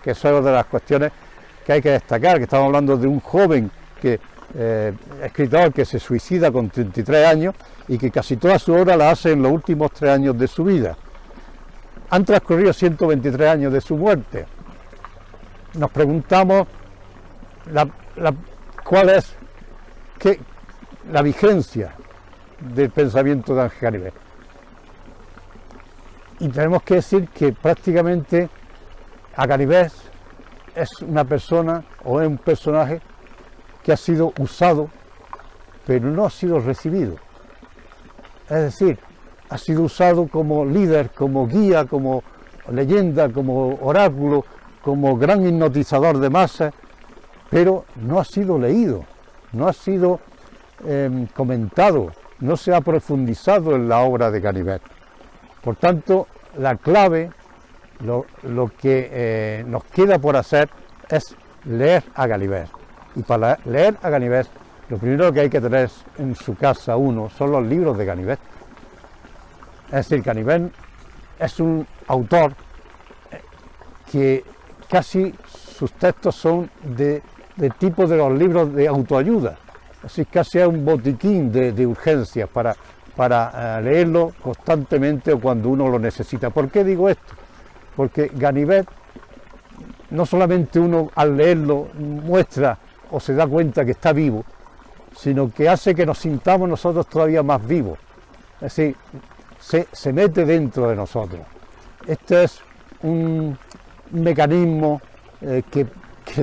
que es una de las cuestiones que hay que destacar, que estamos hablando de un joven escritor que se suicida con 33 años y que casi toda su obra la hace en los últimos 3 años de su vida. Han transcurrido 123 años de su muerte. Nos preguntamos cuál es la vigencia del pensamiento de Ángel Galibet. Y tenemos que decir que prácticamente Galibet es una persona o es un personaje que ha sido usado, pero no ha sido recibido. Es decir, ha sido usado como líder, como guía, como leyenda, como oráculo, como gran hipnotizador de masas, pero no ha sido leído, no ha sido comentado, no se ha profundizado en la obra de Galibet. Por tanto, la clave, lo que nos queda por hacer es leer a Galibet. Y para leer a Galibet, lo primero que hay que tener en su casa uno son los libros de Galibet. Es decir, Galibet es un autor que casi sus textos son de tipo de los libros de autoayuda. Así casi es un botiquín de urgencias para leerlo constantemente o cuando uno lo necesita. ¿Por qué digo esto? Porque Galibet, no solamente uno al leerlo muestra o se da cuenta que está vivo, sino que hace que nos sintamos nosotros todavía más vivos. Es decir, se mete dentro de nosotros. Este es un mecanismo que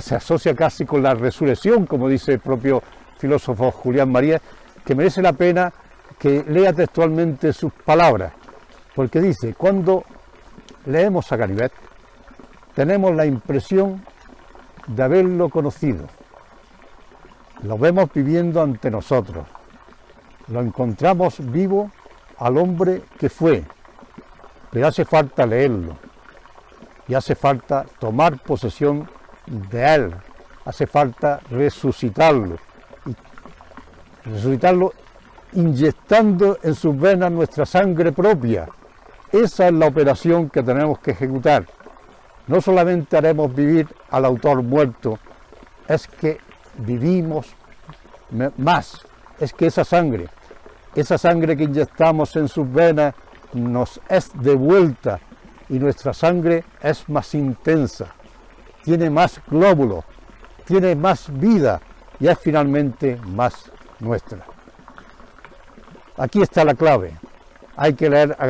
se asocia casi con la resurrección, como dice el propio filósofo Julián María, que merece la pena que lea textualmente sus palabras, porque dice: cuando leemos a Galibet, tenemos la impresión de haberlo conocido, lo vemos viviendo ante nosotros, lo encontramos vivo al hombre que fue, pero hace falta leerlo y hace falta tomar posesión de él, hace falta resucitarlo, y resucitarlo inyectando en sus venas nuestra sangre propia. Esa es la operación que tenemos que ejecutar. No solamente haremos vivir al autor muerto, es que vivimos más, es que esa sangre que inyectamos en sus venas nos es devuelta y nuestra sangre es más intensa, tiene más glóbulos, tiene más vida y es finalmente más nuestra. Aquí está la clave. Hay que leer a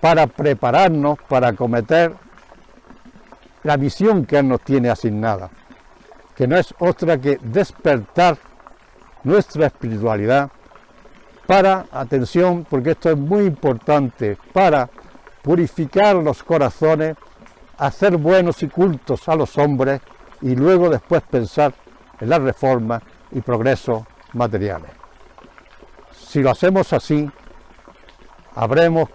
para prepararnos para acometer la misión que Él nos tiene asignada, que no es otra que despertar nuestra espiritualidad para, atención, porque esto es muy importante, para purificar los corazones, hacer buenos y cultos a los hombres y luego después pensar en las reformas y progresos materiales. Si lo hacemos así, habremos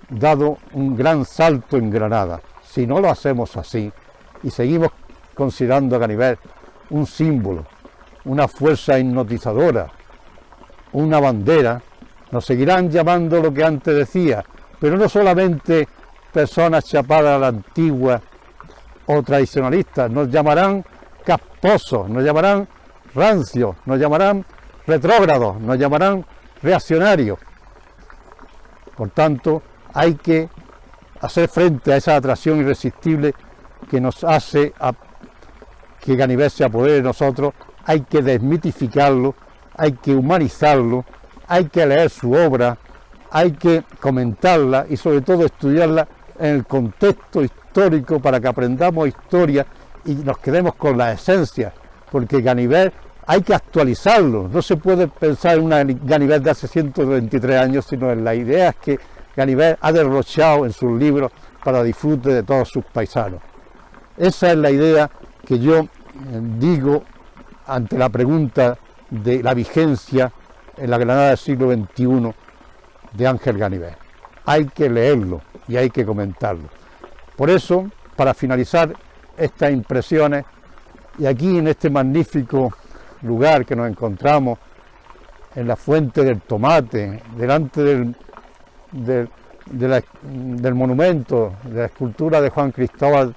dado un gran salto en Granada. Si no lo hacemos así y seguimos considerando a Ganivet un símbolo, una fuerza hipnotizadora, una bandera, nos seguirán llamando lo que antes decía, pero no solamente personas chapadas a la antigua o tradicionalistas, nos llamarán casposos, nos llamarán rancios, nos llamarán retrógrados, nos llamarán reaccionarios. Por tanto, hay que hacer frente a esa atracción irresistible que nos hace que Ganivet se apodere de nosotros. Hay que desmitificarlo, hay que humanizarlo, hay que leer su obra, hay que comentarla y sobre todo estudiarla en el contexto histórico para que aprendamos historia y nos quedemos con la esencia, porque Ganivet hay que actualizarlo, no se puede pensar en una Ganivet de hace 123 años, sino en las ideas que Ganivet ha derrochado en sus libros para disfrute de todos sus paisanos. Esa es la idea que yo digo ante la pregunta de la vigencia en la Granada del siglo XXI de Ángel Ganivet. Hay que leerlo y hay que comentarlo. Por eso, para finalizar estas impresiones, y aquí en este magnífico lugar que nos encontramos, en la Fuente del Tomate, delante del monumento, de la escultura de Juan Cristóbal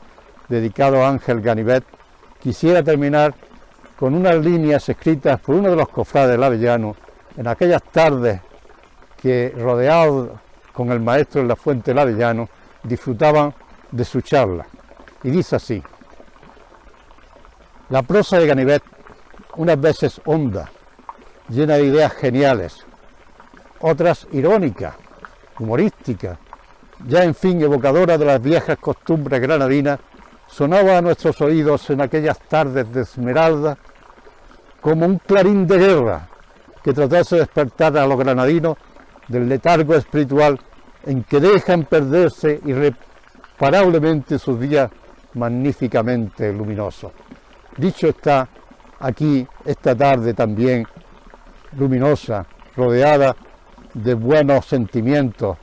dedicado a Ángel Ganivet, quisiera terminar con unas líneas escritas por uno de los cofrades del Avellano en aquellas tardes que, rodeados con el maestro en la Fuente del Avellano, disfrutaban de su charla. Y dice así: la prosa de Ganivet, unas veces honda, llena de ideas geniales, otras irónicas, humorísticas, ya en fin evocadora de las viejas costumbres granadinas, sonaba a nuestros oídos en aquellas tardes de esmeralda como un clarín de guerra que tratase de despertar a los granadinos del letargo espiritual en que dejan perderse irreparablemente sus días magníficamente luminosos. Dicho está, aquí esta tarde también luminosa, rodeada de buenos sentimientos,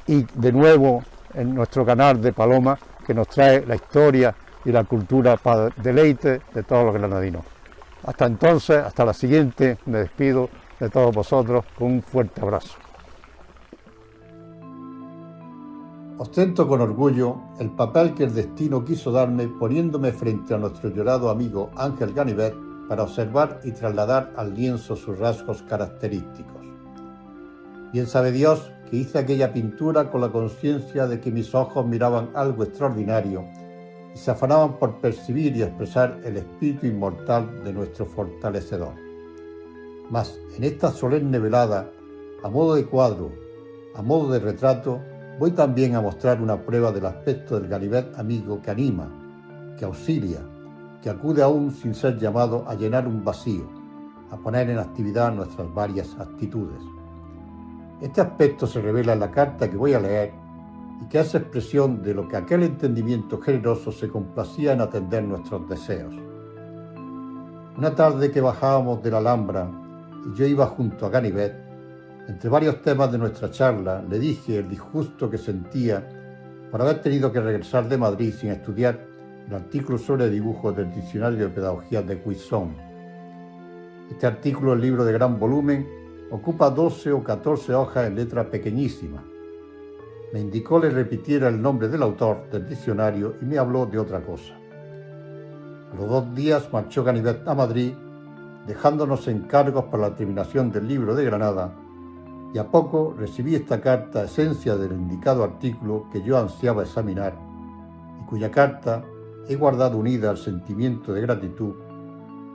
y de nuevo en nuestro canal de Paloma, que nos trae la historia y la cultura para deleite de todos los granadinos. Hasta entonces, hasta la siguiente, me despido de todos vosotros con un fuerte abrazo. Ostento con orgullo el papel que el destino quiso darme poniéndome frente a nuestro llorado amigo Ángel Ganivet para observar y trasladar al lienzo sus rasgos característicos. Bien sabe Dios que hice aquella pintura con la conciencia de que mis ojos miraban algo extraordinario y se afanaban por percibir y expresar el espíritu inmortal de nuestro fortalecedor. Mas en esta solemne velada, a modo de cuadro, a modo de retrato, voy también a mostrar una prueba del aspecto del Ganivet amigo que anima, que auxilia, que acude aún sin ser llamado a llenar un vacío, a poner en actividad nuestras varias actitudes. Este aspecto se revela en la carta que voy a leer y que es expresión de lo que aquel entendimiento generoso se complacía en atender nuestros deseos. Una tarde que bajábamos de la Alhambra y yo iba junto a Ganivet, entre varios temas de nuestra charla le dije el disgusto que sentía por haber tenido que regresar de Madrid sin estudiar el artículo sobre dibujos del Diccionario de Pedagogía de Cuizón. Este artículo, el libro de gran volumen, ocupa 12 o 14 hojas en letra pequeñísima. Me indicó le repitiera el nombre del autor del diccionario y me habló de otra cosa. A los 2 días marchó Ganivet a Madrid, dejándonos encargos para la terminación del libro de Granada, y a poco recibí esta carta, esencia del indicado artículo que yo ansiaba examinar, y cuya carta he guardado unida al sentimiento de gratitud,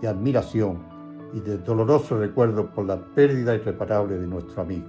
de admiración y de doloroso recuerdo por la pérdida irreparable de nuestro amigo.